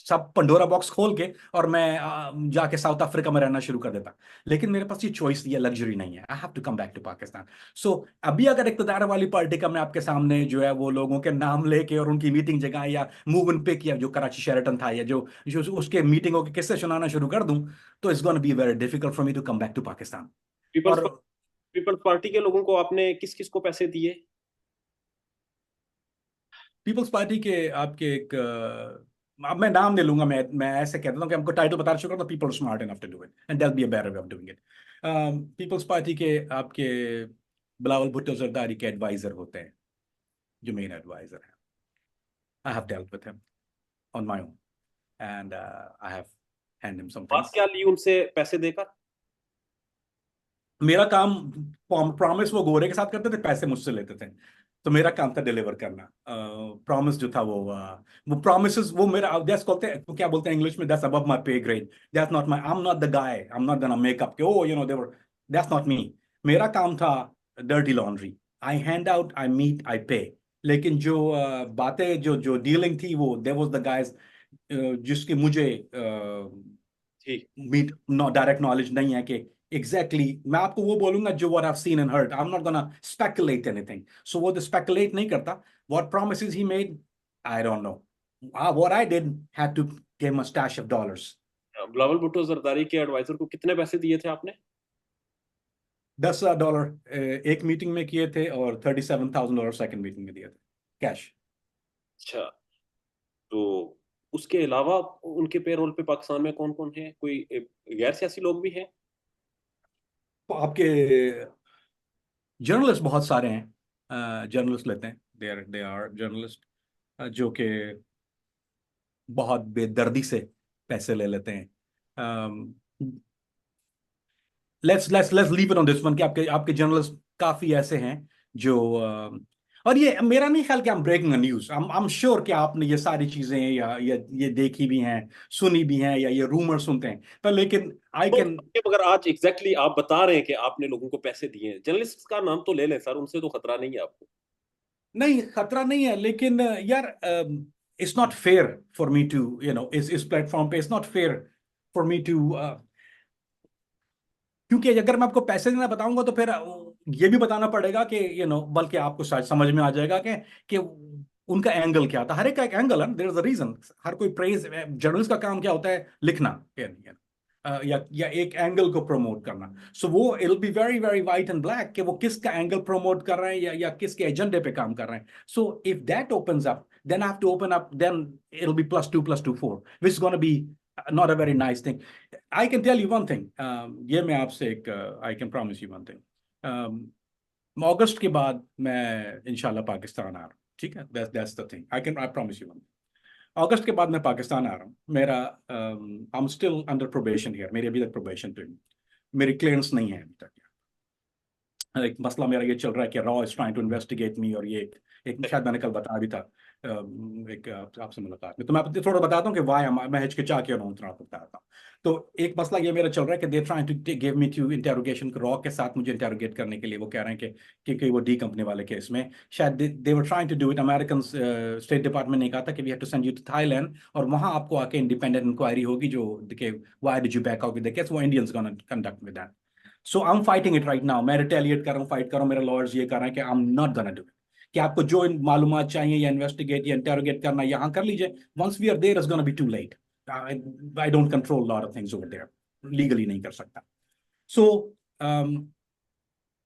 सब पंडोरा बॉक्स खोल के, और मैं जाके साउथ अफ्रीका में रहना शुरू कर देता। लेकिन मेरे पास ये चॉइस, ये लग्जरी नहीं है। I have to come back to Pakistan. So अभी अगर इक़्तिदार वाली पार्टी का मैं आपके सामने जो है वो लोगों के नाम लेके और उनकी मीटिंग जगह या मूव इन पे किया, जो कराची शेरेटन था, या जो उसके मीटिंगों के किस्से सुनाना शुरू कर दूं, तो it's gonna be very difficult for me to come back to Pakistan. Peoples और पीपल्स पार्टी के लोगों को आपने किस किस को पैसे दिए? पीपल्स पार्टी के आपके एक अब मैं नाम नहीं लूंगा, मैं ऐसे कहता हूँ कि हमको टाइटल बता चुका, तो people smart enough to do it, and there be a better way of doing it. Peoples party के आपके बिलावल भुट्टो जरदारी के एडवाइजर होते हैं, जो मेन एडवाइजर है। I have dealt with him on my own, and I have hand him some बात things. क्या ली उनसे पैसे देकर? मेरा काम, प्रॉमिस वो गोरे के साथ करते थे, पैसे मुझसे लेते थे। तो मेरा काम था डिलीवर करना। प्रॉमिस जो था वो प्रॉमिसेस, वो मेरा दैट्स कहते हैं, वो क्या बोलते हैं इंग्लिश में, that's above my pay grade. That's not my, I am not the guy, I am not gonna make up K O you know they were, that's not me. मेरा काम था dirty laundry. I hand out, I meet, I pay. लेकिन जो बातें, जो जो dealing थी, वो देयर वाज द गाइस जिसकी मुझे ठीक। मीट नो डायरेक्ट नॉलेज नहीं है कि एग्जैक्टली मैं आपको वो बोलूंगा जो what I have seen and heard. I am not gonna speculate anything, so वो तो स्पेकुलेट नहीं करता। What promises he made, I don't know. What I did had to give him a stash of dollars. Bilawal Bhutto Zardari के adviser को कितने पैसे दिए थे आपने? $10,000 एक मीटिंग में किए थे, और $37,000 सेकंड मीटिंग में दिए थे, कैश। अच्छा। तो उसके अलावा उनके पेरोल पे पाकिस्तान में कौन कौन है? कोई गैर सियासी लोग भी हैं? तो आपके जर्नलिस्ट बहुत सारे हैं, जर्नलिस्ट लेते हैं, दे आर जर्नलिस्ट जो कि बहुत बेदर्दी से पैसे ले लेते हैं। Let's leave it on this one कि आपके आपके जर्नलिस्ट काफी ऐसे हैं जो और ये मेरा नहीं ख्याल कि हम breaking news, I am sure कि आपने ये सारी चीजें या ये देखी भी हैं, सुनी भी हैं, या ये रूमर सुनते हैं, पर लेकिन आई तो कैन। अगर आज एग्जैक्टली आप बता रहे हैं कि आपने लोगों को पैसे दिए हैं, जर्नलिस्ट का नाम तो ले लें सर, उनसे तो खतरा नहीं है आपको? नहीं, खतरा नहीं है, लेकिन यार it's not fair for me to इस प्लेटफॉर्म पे, it's not fair for me to, क्योंकि अगर मैं आपको पैसे देना बताऊंगा तो फिर ये भी बताना पड़ेगा कि बल्कि आपको शायद समझ में आ जाएगा कि उनका एंगल क्या था। हर एक का एक एंगल है, देयर इज अ रीजन। हर कोई प्रेज, जर्नलिस्ट का काम क्या होता है, लिखना या एक एंगल को प्रमोट करना। सो वो it will be very very white and black कि वो किसका एंगल प्रमोट कर रहे हैं या किसके एजेंडे पे काम कर रहे हैं। So if that opens up, then I have to open up, then it will be +2 +2 4, which is gonna be not a very nice thing. I can tell you one thing. ये मैं आपसे एक I can promise you one thing. अगस्त के बाद मैं इंशाल्लाह पाकिस्तान आ रहा हूँ, ठीक है? That's the thing. I promise you one thing. अगस्त के बाद मैं पाकिस्तान आ रहा हूँ। मेरा I'm still under probation here. मेरी अभी तक probation पे हूँ। मेरी क्लियरेंस नहीं है अभी तक। एक मसला मेरा ये चल रहा है कि रॉ is trying to investigate me, और ये एक शायद मैंने कल बताया भी था एक आपसे मुलाकात में। तो मैं आपको थोड़ा बताता हूँ कि वाई मैं हिचकिचा के रहा थोड़ा बताता हूँ। तो एक मसला ये मेरा चल रहा है कि they trying to give me to interrogation, रॉ के साथ मुझे इंटेरोगेट करने के लिए। वो कह रहे हैं कि वो डी कंपनी वाले केस में शायद they were trying to do it. American state department ने कहा था कि we have to send you to Thailand, और वहां आपको आके इंडिपेंडेंट इंक्वायरी होगी जो कि why did you back out with the case, वो Indians gonna conduct with that. So I am fighting it right now. मैं रिटेलिएट कर रहा हूँ, फाइट कर रहा हूँ। मेरे लॉयर्स ये कर रहे हैं कि आई am not gonna do it, कि आपको जो मालूमात चाहिए या इन्वेस्टिगेट या इंटेरोगेट करना यहाँ कर लीजिए। Once we are there is gonna be too late. I don't control lot of things over there, legally नहीं कर सकता। सो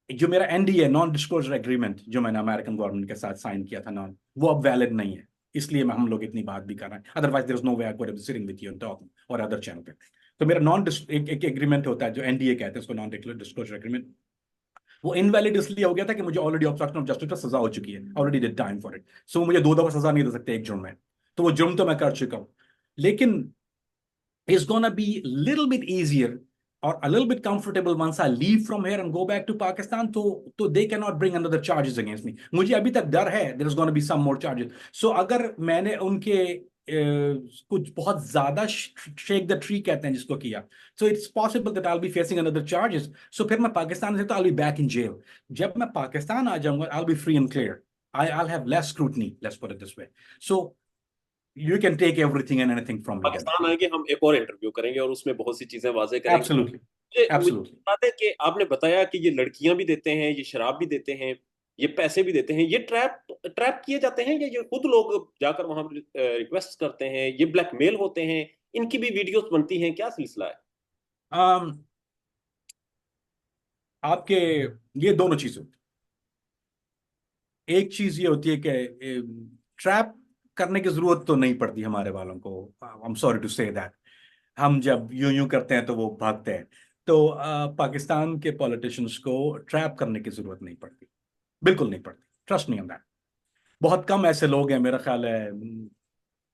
जो मेरा एनडीए, नॉन डिस्क्लोजर एग्रीमेंट, जो मैंने अमेरिकन गवर्नमेंट के साथ साइन किया था नॉन, वो अब वैलिड नहीं है। इसलिए हम लोग इतनी बात भी कर रहे हैं, otherwise there is no way I could have sitting with you and talking और अदर चैनल पे। तो मेरा नॉन एक एग्रीमेंट होता है जो एनडीए कहते हैं उसको, नॉन डिस्क्लोजर एग्रीमेंट। वो इनवैलिड इसलिए हो गया था कि मुझे ऑलरेडी ऑब्स्ट्रक्शन ऑफ जस्टिस पर सजा हो चुकी है, already did time for it. So मुझे 2 दफा सजा नहीं दे सकते एक जुर्म में। तो वो जुर्म तो मैं कर चुका हूं। लेकिन it's gonna be a little bit easier or a little bit comfortable once I leave from here and go back to Pakistan. तो they cannot bring another charges against me. मुझे अभी तक डर है there is going to be some more charges. So अगर मैंने उनके कुछ बहुत ज्यादा शेक द ट्री कहते हैं जिसको किया, so it's possible that I'll be facing another charges. So फिर मैं पाकिस्तान से तो I'll be back in jail. जब मैं पाकिस्तान आ जाऊंगा I'll be free and clear. I'll have less scrutiny, let's put it this way. So you can take everything and anything from me then. Pakistan आएंगे, हम एक और इंटरव्यू करेंगे और उसमें बहुत सी चीजें वाजे करेंगे। Absolutely. मुझे Absolutely. बात है कि आपने बताया कि ये लड़कियां भी देते हैं, ये शराब भी देते हैं, ये पैसे भी देते हैं, ये ट्रैप ट्रैप किए जाते हैं, ये खुद लोग जाकर वहां रिक्वेस्ट करते हैं, ये ब्लैकमेल होते हैं, इनकी भी वीडियोस बनती हैं, क्या सिलसिला है? um, आपके ये दोनों चीजें होती हैं। एक चीज ये होती है कि ट्रैप करने की जरूरत तो नहीं पड़ती हमारे वालों को। I am sorry to say that. हम जब यूं यूं करते हैं तो वो भागते हैं। तो पाकिस्तान के पॉलिटिशियंस को ट्रैप करने की जरूरत नहीं पड़ती, बिल्कुल नहीं पड़ती। ट्रस्ट नहीं ऑन दैट। बहुत कम ऐसे लोग हैं, मेरा ख्याल है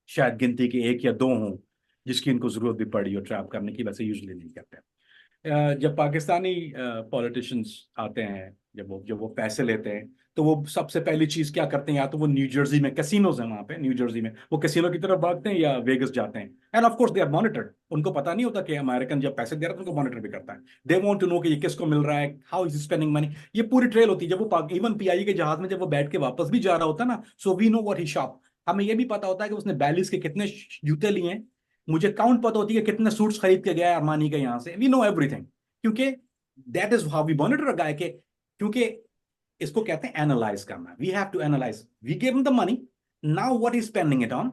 शायद गिनती के 1 या 2 हों जिसकी इनको जरूरत भी पड़ी हो ट्रैप करने की, वैसे यूजली नहीं करते। जब पाकिस्तानी पॉलिटिशियंस आते हैं, जब वो पैसे लेते हैं, तो वो सबसे पहली चीज क्या करते हैं, या तो वो न्यू जर्सी में कैसीनोज है, वहां पे न्यू जर्सी में वो कैसीनो की तरफ भागते हैं या वेगस जाते हैं। And of course they are monitored. उनको पता नहीं होता कि अमेरिकन जब पैसे दे रहा है तो उनको मॉनिटर भी करता है। दे वांट टू नो कि ये किसको मिल रहा है, हाउ इज स्पेंडिंग मनी। ये पूरी ट्रेल होती है। जब वो इवन पीआई के जहाज में जब वो बैठ के वापस भी जा रहा होता है ना, so we know what he shop. हमें ये भी पता होता है कि उसने बैलिस के कितने जूते लिए हैं। मुझे काउंट पता होती है कि कितने सूट्स खरीद के गया है अरमानी के यहाँ से। वी नो एवरीथिंग, क्योंकि that is how we monitor a guy के। क्योंकि इसको कहते हैं एनालाइज करना। We have to analyse, we give him the money, now what is spending it on,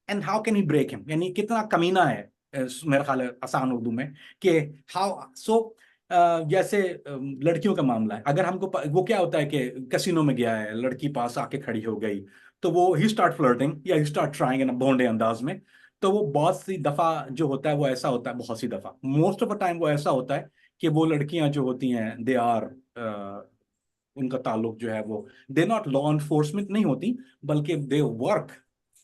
and how can he break him, यानी कितना कमीना है। मेरा ख्याल है आसान उर्दू में कि हाउ सो जैसे लड़कियों का मामला है। अगर हमको वो क्या होता है कि कैसीनो में गया है, लड़की पास आके खड़ी हो गई, तो वो ही स्टार्ट फ्लर्टिंग या ही स्टार्ट ट्राइंग इन भोंडे अंदाज में। तो वो बहुत सी दफा जो होता है वो ऐसा होता है, बहुत सी दफा, मोस्ट ऑफ द टाइम वो ऐसा होता है कि वो लड़कियां जो होती हैं दे आर, उनका ताल्लुक जो है वो दे नॉट लॉ एनफोर्समेंट नहीं होती, बल्कि they work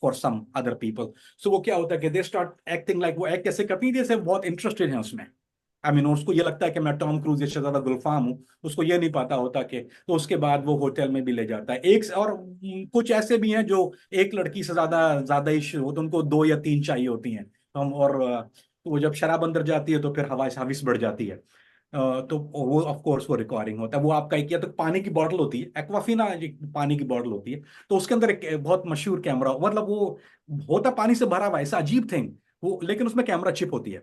for some other people. So वो क्या होता है कि दे स्टार्ट एक्टिंग लाइक, वो एक्ट कैसे करती है जैसे बहुत इंटरेस्टेड है उसमें। आई मीन उसको ये लगता है कि मैं टॉम क्रूज या शहजादा गुलफाम हूँ। उसको ये नहीं पता होता कि, तो उसके बाद वो होटल में भी ले जाता है एक और कुछ ऐसे भी हैं जो एक लड़की से ज्यादा ज्यादा इश्क हो तो उनको दो या तीन चाहिए होती हैं। हम और तो वो जब शराब अंदर जाती है तो फिर हवा हविस बढ़ जाती है। तो वो ऑफ कोर्स वो रिकॉर्डिंग होता है। वो आपका एक या तो पानी की बोतल होती है, एक्वाफिना एक पानी की बोतल होती है, तो उसके अंदर एक बहुत मशहूर कैमरा, मतलब वो होता पानी से भरा हुआ ऐसा अजीब थिंग वो, लेकिन उसमें कैमरा चिप होती है।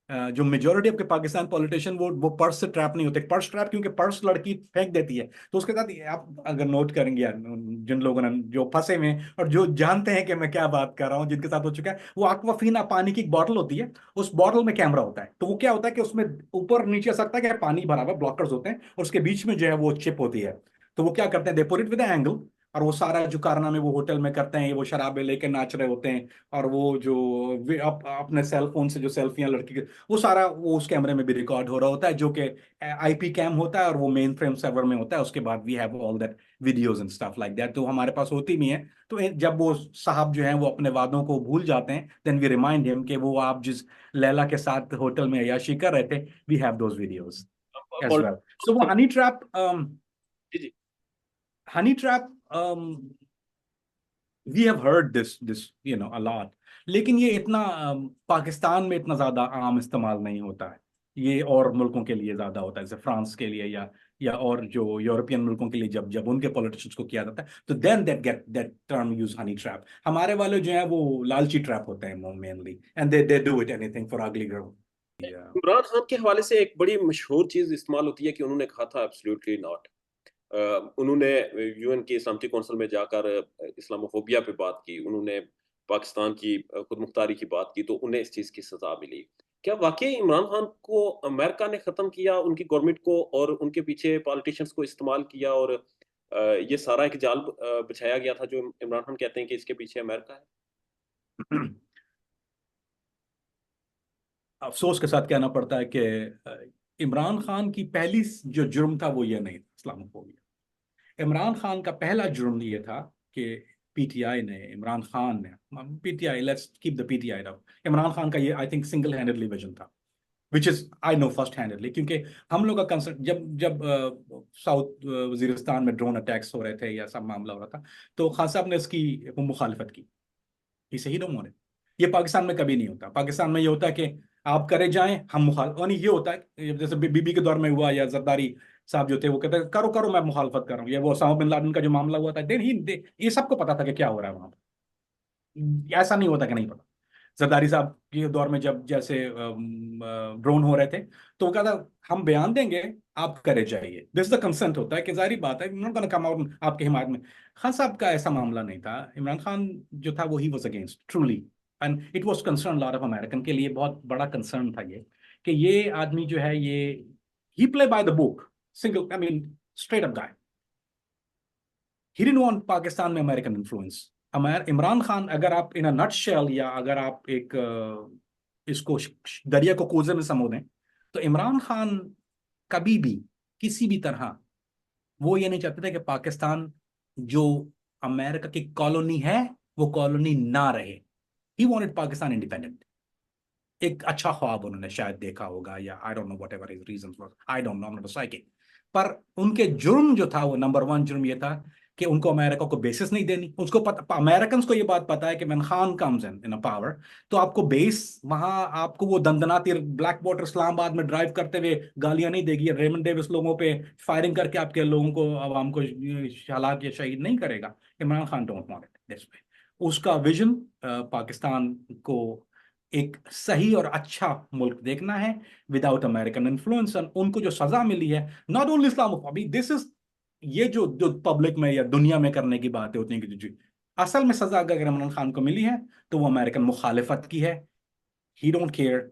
जो मेजोरिटी आपके पाकिस्तान पॉलिटिशियन वो पर्स से ट्रैप नहीं होते। पर्स ट्रैप क्योंकि पर्स लड़की फेंक देती है, तो उसके साथ आप अगर नोट करेंगे यार, जिन लोगों ने जो फंसे हुए हैं और जो जानते हैं कि मैं क्या बात कर रहा हूँ, जिनके साथ हो चुका है, वो एक्वाफीना पानी की एक बॉटल होती है, उस बॉटल में कैमरा होता है। तो वो क्या होता है कि उसमें ऊपर नीचे सकता है कि पानी भरा हुआ, ब्लॉकर्स होते हैं, और उसके बीच में जो है वो चिप होती है। तो वो क्या करते हैं, they put it with angle, और वो सारा जो कारनामे वो होटल में करते हैं, वो शराबें लेके नाच रहे होते हैं, और वो जो अपने सेल फोन से जो सेल्फियां लड़की के, वो सारा वो उस कैमरे में भी रिकॉर्ड हो रहा होता है, जो कि आईपी कैम होता है और वो मेन फ्रेम सर्वर में होता है। उसके बाद we have all that videos and stuff like that, तो हमारे पास होती भी हैं। तो जब वो साहब जो हैं वो अपने वादों को भूल जाते हैं, देन वी रिमाइंड हिम कि वो आप जिस लैला के साथ होटल में अय्याशी कर रहे थे, we have those videos as well. So वो जी जी। Honey trap, we have heard this a lot, लेकिन ये इतना पाकिस्तान में इतना ज्यादा आम इस्तेमाल नहीं होता है। ये और मुल्कों के लिए ज्यादा होता है, जैसे फ्रांस के लिए या और जो यूरोपियन मुल्कों के लिए, जब जब उनके पॉलिटिशियंस को किया जाता है, तो then that term use honey trap. हमारे वाले जो है वो लालची ट्रैप होते हैं mainly, and they do it anything for ugly girl. Imran Khan के हवाले से एक बड़ी मशहूर चीज इस्तेमाल होती है कि उन्होंने कहा था एब्सोल्युटली नॉट। उन्होंने यूएन की सलामती कौंसिल में जाकर इस्लामोफोबिया पे बात की, उन्होंने पाकिस्तान की खुद मुख्तारी की बात की, तो उन्हें इस चीज़ की सजा मिली। क्या वाकई इमरान खान को अमेरिका ने ख़त्म किया, उनकी गवर्नमेंट को, और उनके पीछे पॉलिटिशियंस को इस्तेमाल किया, और ये सारा एक जाल बिछाया गया था जो इमरान खान कहते हैं कि इसके पीछे अमेरिका है? अफसोस के साथ कहना पड़ता है कि इमरान खान की पहली जो जुर्म था वो ये नहीं था इस्लामोफोबिया। इमरान खान का पहला जुर्म ये था कि पीटीआई ने, इमरान खान ने, PTI, let's keep the PTI out, Imran Khan का ये I think single handedly vision था, which is I know first handedly, क्योंकि हम लोग का कंसर्न जब जब साउथ वजीरिस्तान में ड्रोन अटैक्स हो रहे थे या सब मामला हो रहा था, तो खान साहब ने इसकी मुखालफत की। ही सही डोंट वांट इट। ये पाकिस्तान में कभी नहीं होता। पाकिस्तान में ये होता है कि आप करे जाएं, हम मुखाल, और नहीं, ये होता है जैसे बीबी के दौर में हुआ, या जरदारी साहब जो थे वो कहते हैं करो करो मैं मुखालफत कर रहा हूँ, या वो ओसामा बिन लादेन का जो मामला हुआ था, देन ये सबको पता था कि क्या हो रहा है वहां पर। ऐसा नहीं होता कि नहीं पता। जरदारी साहब के दौर में जब जैसे ड्रोन हो रहे थे, तो वो कहता हम बयान देंगे, आप करे जाइए, दिस द कंसेंट होता है कि जारी बात है नॉट गोना कम आउट आपके हिमायत में। खान साहब का ऐसा मामला नहीं था। इमरान खान जो था वो he was against truly, and it was concern lot of American के लिए बहुत बड़ा कंसर्न था ये, कि ये आदमी जो है ये he play by the book, single I mean straight up guy. He didn't want Pakistan में अमेरिकन इन्फ्लुएंस। इमरान खान, अगर आप इन अ नट शेल, या अगर आप एक इसको दरिया को कोजे में समो दें, तो इमरान खान कभी भी किसी भी तरह वो ये नहीं चाहते थे कि पाकिस्तान जो अमेरिका की कॉलोनी है वो कॉलोनी ना रहे। He wanted Pakistan independent. एक अच्छा ख्वाब उन्होंने शायद देखा होगा, या I don't know what ever his reasons was, I don't know, I am not a psychic. पर उनके जुर्म जो था, वो नंबर वन जुर्म ये था कि उनको अमेरिका को बेसिस नहीं देनी। उसको पता, अमेरिकन को ये बात पता है कि when Khan comes in a power, तो आपको बेस वहां, आपको वो दंदनाती ब्लैक वाटर इस्लामाबाद में ड्राइव करते हुए गालियां नहीं देगी, रेमंड डेविस लोगों पे फायरिंग करके आपके लोगों को, अवाम को हलाक या शहीद नहीं करेगा। Imran Khan don't want it this way. उसका विजन पाकिस्तान को एक सही और अच्छा मुल्क देखना है विदाउट अमेरिकन इन्फ्लुएंस। उनको जो सजा मिली है, not only Islamophobic, this is, ये जो जो पब्लिक में या दुनिया में करने की बातें होती हैं कि जो असल में सजा अगर इमरान खान को मिली है, तो वो अमेरिकन मुखालिफत की है। ही don't care,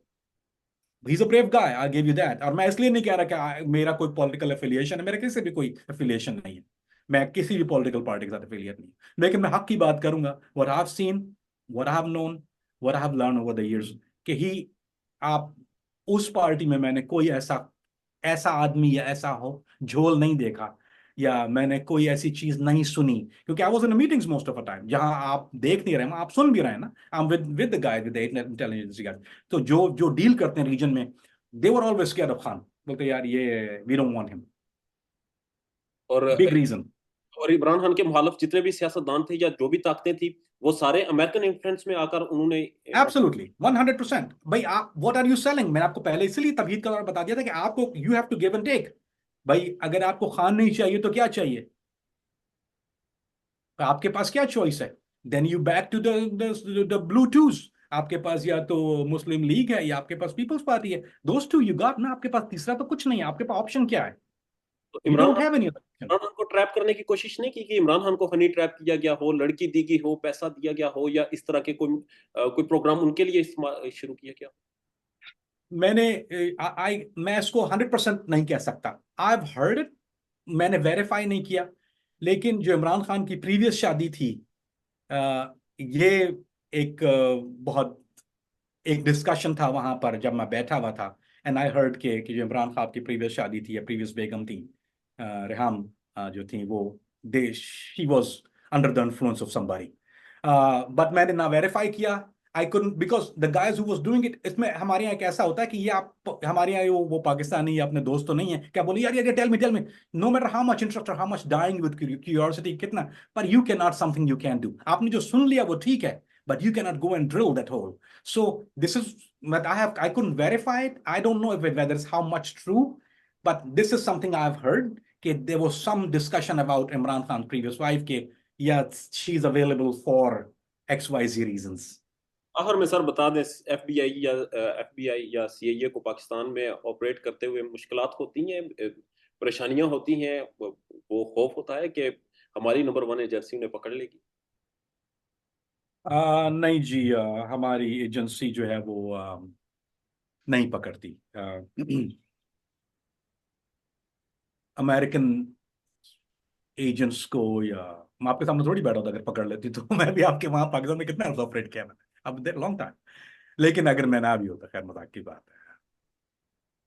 he is a brave guy, I give you that. और मैं इसलिए नहीं कह रहा कि मेरा कोई पॉलिटिकल एफिलिएशन है, मेरा किसी से भी कोई एफिलिएशन नहीं है, मैं किसी भी पॉलिटिकल पार्टी के साथ एफिलिएट नहीं हूं। लेकिन मैं हक की बात करूंगा, what I have scene, what I have known, what I have learn over the years, कि ही, आप, उस पार्टी में मैंने कोई ऐसा ऐसा आदमी या ऐसा हो झोल नहीं देखा, या मैंने कोई ऐसी चीज नहीं सुनी, क्योंकि I was in meetings most of the time, जहां आप देख नहीं रहे हैं, आप सुन भी रहे हैं ना, I am with the guy, with the intelligence guy. तो जो जो डील करते हैं रीजन में, they were always scared of Khan, बोलते यार ये वी डोंट वांट हिम, और बिग रीजन। और इमरान खान के मुखालिफ जितने भी सियासतदान थे या जो भी ताकतें थी, वो सारे अमेरिकन इन्फ्लुएंस में आकर उन्होंने एब्सोल्युटली 100%। भाई आप, व्हाट आर यू सेलिंग, मैंने आपको पहले इसलिए तबहीद का बता दिया था कि आपको, you have to give and take. भाई अगर आपको खान नहीं चाहिए तो क्या चाहिए, तो आपके पास क्या चॉइस है? Then you back to the blue tooths. आपके पास या तो मुस्लिम लीग है, या आपके पास पीपल्स पार्टी है। दोस टू यू गॉट ना, आपके पास तीसरा तो कुछ नहीं है, आपके पास ऑप्शन क्या है? तो you Imran don't have any other option. Imran Khan को ट्रैप करने की कोशिश नहीं की कि इमरान खान को हनी ट्रैप किया गया हो, लड़की दी गई हो, पैसा दिया गया हो, या इस तरह के कोई प्रोग्राम उनके लिए शुरू किया गया? मैंने, मैं इसको 100% नहीं कह सकता, आई हैव हर्ड इट, मैंने वेरीफाई नहीं किया। लेकिन जो इमरान खान की प्रीवियस शादी थी, ये एक बहुत एक डिस्कशन था वहां पर जब मैं बैठा हुआ था, एंड आई हर्ड कि जो इमरान खान की प्रीवियस शादी थी या प्रीवियस बेगम थी, रेहाम, जो थी वो, they she was under the influence of somebody. But मैंने ना वेरीफाई किया, I couldn't, because the guys who was doing it, इसमें हमारे यहाँ एक ऐसा होता है कि ये आप, हमारे यहाँ वो पाकिस्तानी या अपने दोस्त तो नहीं है, क्या बोले यार यार tell me, no matter how much interest और how much dying with curiosity कितना, पर you can not something you can do. आपने जो सुन लिया वो ठीक है, but you cannot go and drill that hole. So this is, but I couldn't verify it. I don't know if whether it's how much true, but this is something I've heard. There was some discussion about Imran Khan's previous wife. Yeah, she's available for XYZ reasons. आखिर में sir बता दें, FBI या CIA को पाकिस्तान में operate करते हुए मुश्किलात होती हैं, परेशानियां होती हैं, वो खौफ होता है कि हमारी नंबर वन एजेंसी उन्हें पकड़ लेगी? नहीं जी, हमारी एजेंसी जो है वो नहीं पकड़ती। अमेरिकन एजेंट्स को, या मैं आपके सामने थोड़ी बैठा होता अगर पकड़ लेती तो मैं भी आपके वहां पाकिस्तान में कितना ऑपरेट किया मैंने, अब देर लॉन्ग टाइम। लेकिन अगर मैं ना भी होता, खैर मजाक की बात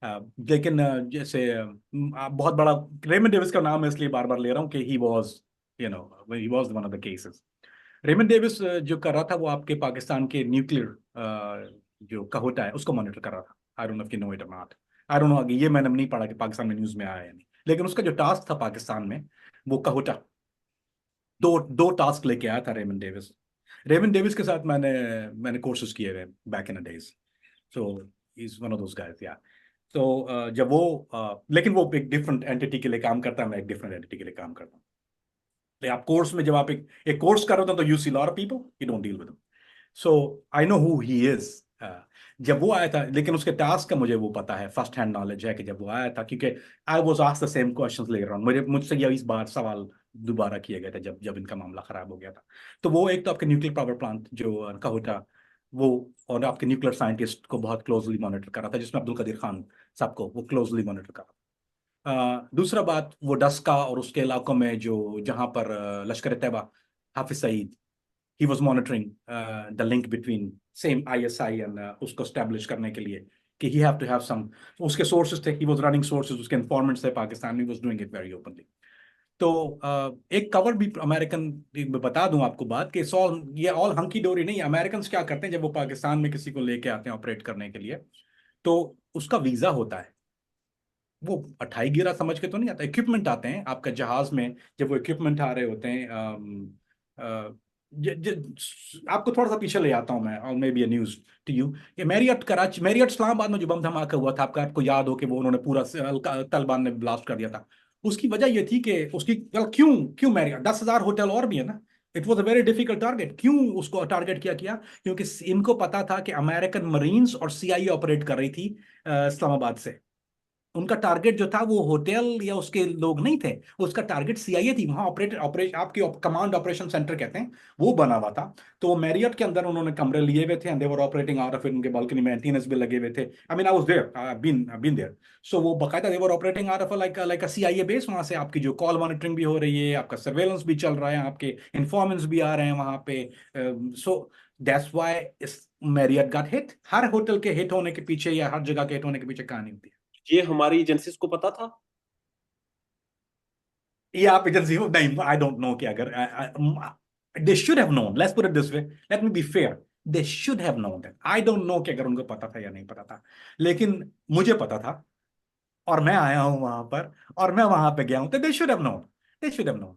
है। लेकिन जैसे बहुत बड़ा, रेमंड डेविस का नाम मैं इसलिए बार बार ले रहा हूँ कि he was, you know, he was one of the cases. Raymond Davis जो कर रहा था, वो आपके पाकिस्तान के न्यूक्लियर जो कहोटा है उसको मॉनिटर कर रहा था। I don't know if you know it और नॉट, आई डोंट नो, आगे ये मैंने नहीं पढ़ा कि पाकिस्तान में न्यूज में आया या नहीं। लेकिन उसका जो टास्क था पाकिस्तान में, वो कहोटा, दो दो टास्क लेके आया था रेमंड डेविस। रेमंड डेविस के साथ मैंने कोर्सेज किए हुए back in the days, so is one of those guys या। तो जब वो, लेकिन वो एक डिफरेंट एंटिटी के लिए काम करता है, मैं एक डिफरेंट एंटिटी के लिए काम करता हूँ। तो आप कोर्स में, जब आप एक कोर्स कर रहे हो तो you see lot of people, you don't deal with them. So I know who he is. जब वो आया था, लेकिन उसके टास्क का मुझे वो पता है, फर्स्ट हैंड नॉलेज है कि जब वो आया था, क्योंकि I was asked the same questions later on, मुझसे ये इस बार सवाल दोबारा किया गया था जब जब इनका मामला खराब हो गया था। तो वो एक तो आपके न्यूक्लियर पावर प्लांट जो कहोटा, वो, और आपके न्यूक्लियर साइंटिस्ट को बहुत क्लोजली मॉनिटर कर रहा था, जिसमें अब्दुल कदीर खान साहब को वो क्लोजली मॉनिटर कर रहा था। दूसरा बात, वो डस्का और उसके इलाकों में जो, जहां पर Lashkar Taiba, Hafiz Saeed, he was monitoring the link between same ISI and उसको स्टैब्लिश करने के लिए कि he have to have some, उसके सोर्सेज थे, ही वाज रनिंग सोर्सेज, उसके इन्फॉर्मेंट्स थे पाकिस्तान में, was doing it very openly. तो एक कवर भी अमेरिकन, बता दूं आपको बात कि ये ऑल हंकी डोरी नहीं। अमेरिकन क्या करते हैं जब वो पाकिस्तान में किसी को लेके आते हैं ऑपरेट करने के लिए, तो उसका वीजा होता है। वो अठाई गिरा समझ के तो नहीं आता, इक्विपमेंट आते हैं आपका जहाज में। जब वो इक्विपमेंट आ रहे होते हैं, आपको थोड़ा सा पीछे ले आता हूं मैं, और may be a news to you. ये मैरियट कराची, मैरियट इस्लामाबाद में जो बम धमाका हुआ था, आपको याद हो कि वो उन्होंने पूरा तालिबान ने ब्लास्ट कर दिया था। उसकी वजह ये थी कि उसकी, क्यों क्यों मैरियट, 10,000 होटल और भी है ना। It was a very difficult target. क्यों उसको टारगेट किया क्योंकि इनको पता था कि अमेरिकन मरीन्स और सीआईए ऑपरेट कर रही थी इस्लामाबाद से। उनका टारगेट जो था वो होटल या उसके लोग नहीं थे, उसका टारगेट सीआईए थी। वहां ऑपरेशन आपकी कमांड ऑपरेशन सेंटर कहते हैं, वो बना हुआ था। तो वो मैरियट के अंदर उन्होंने कमरे लिए हुए थे, and they were operating out of, उनके बालकनी में एंटीनास भी लगे हुए थे। I mean I was there, I been there. So वो बकायदा they were operating out of like a CIA base. वहां से आपकी जो कॉल मॉनिटरिंग भी हो रही है, आपका सर्वेलेंस भी चल रहा है, आपके इन्फॉर्मेंट्स भी आ रहे हैं वहां पे। So that's why Marriott got hit. Her hotel के हिट होने के पीछे या हर जगह के हिट होने के पीछे कहानी होती है। ये हमारी एजेंसीज को पता था? ये आप एजेंसी हो नहीं, आई डोंट नो कि अगर दे should have known, let's put it this way, let me be fair, they should have known that. I don't know कि अगर उनको पता था या नहीं पता था, लेकिन मुझे पता था और मैं आया हूं वहां पर और मैं वहां पे गया हूं, तो दे should have known, they should have known.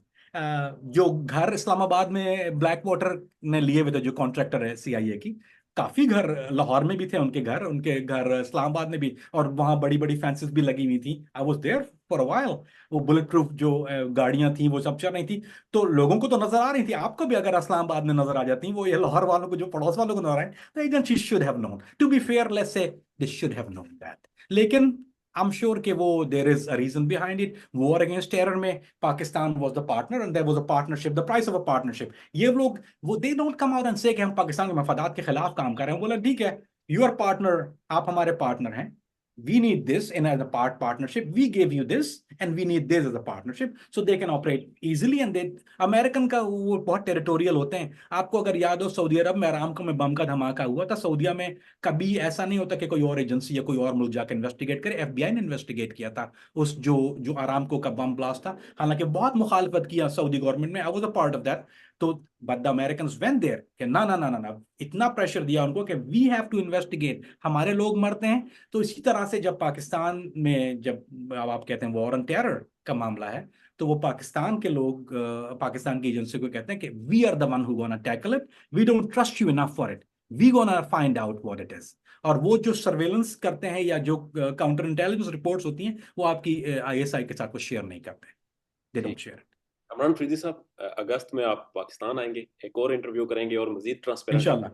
जो घर इस्लामाबाद में ब्लैक वाटर ने लिए हुए थे, जो कॉन्ट्रैक्टर है सीआईए की, काफी घर लाहौर में भी थे उनके घर इस्लामाबाद में भी, और वहां बड़ी बड़ी फेंसेस भी लगी हुई थी। I was there for a while. वो बुलेट प्रूफ जो गाड़ियां थी वो सब चल रही थी, तो लोगों को तो नजर आ रही थी। आपको भी अगर इस्लामाबाद में नजर आ जाती, वो ये लाहौर वालों को, जो पड़ोस वालों को नजर आए, तो agency should have known. To be fair, let's say they should have known that. लेकिन आई एम श्योर कि वो, there is a reason behind it. War against terror में Pakistan was the partner, and there was a partnership, the price of a partnership. ये लोग, वो they don't come out and say कि हम पाकिस्तान के मफादात के खिलाफ काम कर रहे हैं। बोला ठीक है, यू आर पार्टनर, आप हमारे पार्टनर हैं, we need this in as a partnership, we gave you this and we need this as a partnership so they can operate easily। and they, American का वो बहुत टेरिटोरियल होते हैं। आपको अगर याद हो, सऊदी अरब में अरामको में बम का धमाका हुआ था, सऊदीया में कभी ऐसा नहीं होता कि कोई और एजेंसी या कोई और मुल्क जाकर इन्वेस्टिगेट करे। एफबीआई ने इन्वेस्टिगेट किया था उस जो जो अरामको का बम ब्लास्ट था। हालांकि बहुत मुखालफत किया सऊदी गवर्नमेंट ने, I was a part of that. तो but the American went there कि ना ना ना ना ना, इतना प्रेशर दिया उनको कि वी हैव टू इन्वेस्टिगेट, हमारे लोग मरते हैं। तो इसी तरह से जब पाकिस्तान में, जब अब आप कहते हैं वॉर ऑन टेरर का मामला है, तो वो पाकिस्तान के लोग पाकिस्तान की एजेंसी को कहते हैं कि we are the one who gonna tackle it, we don't trust you enough for it, we gonna find out what it is. और वो जो सर्वेलेंस करते हैं या जो काउंटर इंटेलिजेंस रिपोर्ट्स होती हैं, वो आपकी आईएसआई के साथ वो शेयर नहीं करते, they don't share. Imran Faridi साहब, अगस्त में आप पाकिस्तान आएंगे, एक और इंटरव्यू करेंगे और मजीद ट्रांसपेरेंट। इंशाल्लाह।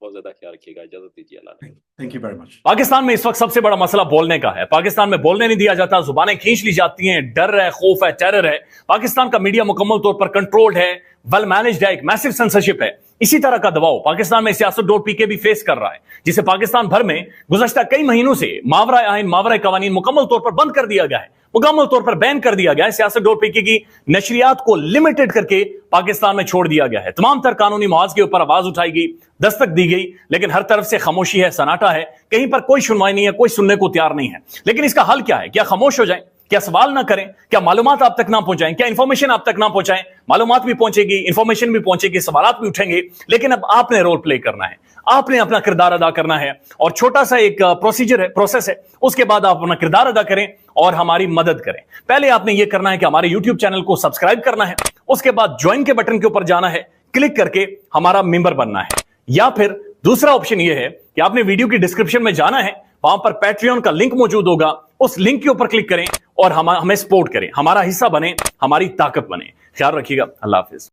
बहुत ज्यादा ख्याल रखिएगा, इजाजत दीजिए, अल्लाह ने। Thank you very much. Pakistan में इस वक्त सबसे बड़ा मसला बोलने का है। पाकिस्तान में बोलने नहीं दिया जाता, जुबानें खींच ली जाती हैं, डर है, खौफ है, टेरर है। पाकिस्तान का मीडिया मुकम्मल तौर पर कंट्रोल्ड है, वेल मैनेज्ड है, एक मैसिव सेंसरशिप है। इसी तरह का दबाव पाकिस्तान में सियासत.pk भी फेस कर रहा है, जिसे पाकिस्तान भर में गुज़श्ता कई महीनों से मावरा आइन, मावरा कवानीन मुकम्मल तौर पर बंद कर दिया गया है, मुकम्मल तौर पर बैन कर दिया गया है। सियासत.pk की नशरियात को लिमिटेड करके पाकिस्तान में छोड़ दिया गया है। तमाम तर कानूनी मुआवजे के ऊपर आवाज उठाई गई, दस्तक दी गई, लेकिन हर तरफ से खामोशी है, सन्नाटा है, कहीं पर कोई सुनवाई नहीं है, कोई सुनने को तैयार नहीं है। लेकिन इसका हल क्या है? क्या खामोश हो जाएं? क्या सवाल ना करें? क्या मालूमात आप तक ना पहुंचाएं? क्या इंफॉर्मेशन आप तक ना पहुंचाएं? मालूमात भी पहुंचेगी, इंफॉर्मेशन भी पहुंचेगी, सवालात भी उठेंगे, लेकिन अब आपने रोल प्ले करना है, आपने अपना किरदार अदा करना है। और छोटा सा एक प्रोसीजर है, प्रोसेस है, उसके बाद आप अपना किरदार अदा करें और हमारी मदद करें। पहले आपने यह करना है कि हमारे यूट्यूब चैनल को सब्सक्राइब करना है, उसके बाद ज्वाइन के बटन के ऊपर जाना है, क्लिक करके हमारा मेंबर बनना है। या फिर दूसरा ऑप्शन यह है कि आपने वीडियो की डिस्क्रिप्शन में जाना है, वहां पर पैट्रियन का लिंक मौजूद होगा, उस लिंक के ऊपर क्लिक करें और हमें सपोर्ट करें, हमारा हिस्सा बने, हमारी ताकत बने। ख्याल रखिएगा, अल्लाह हाफिज।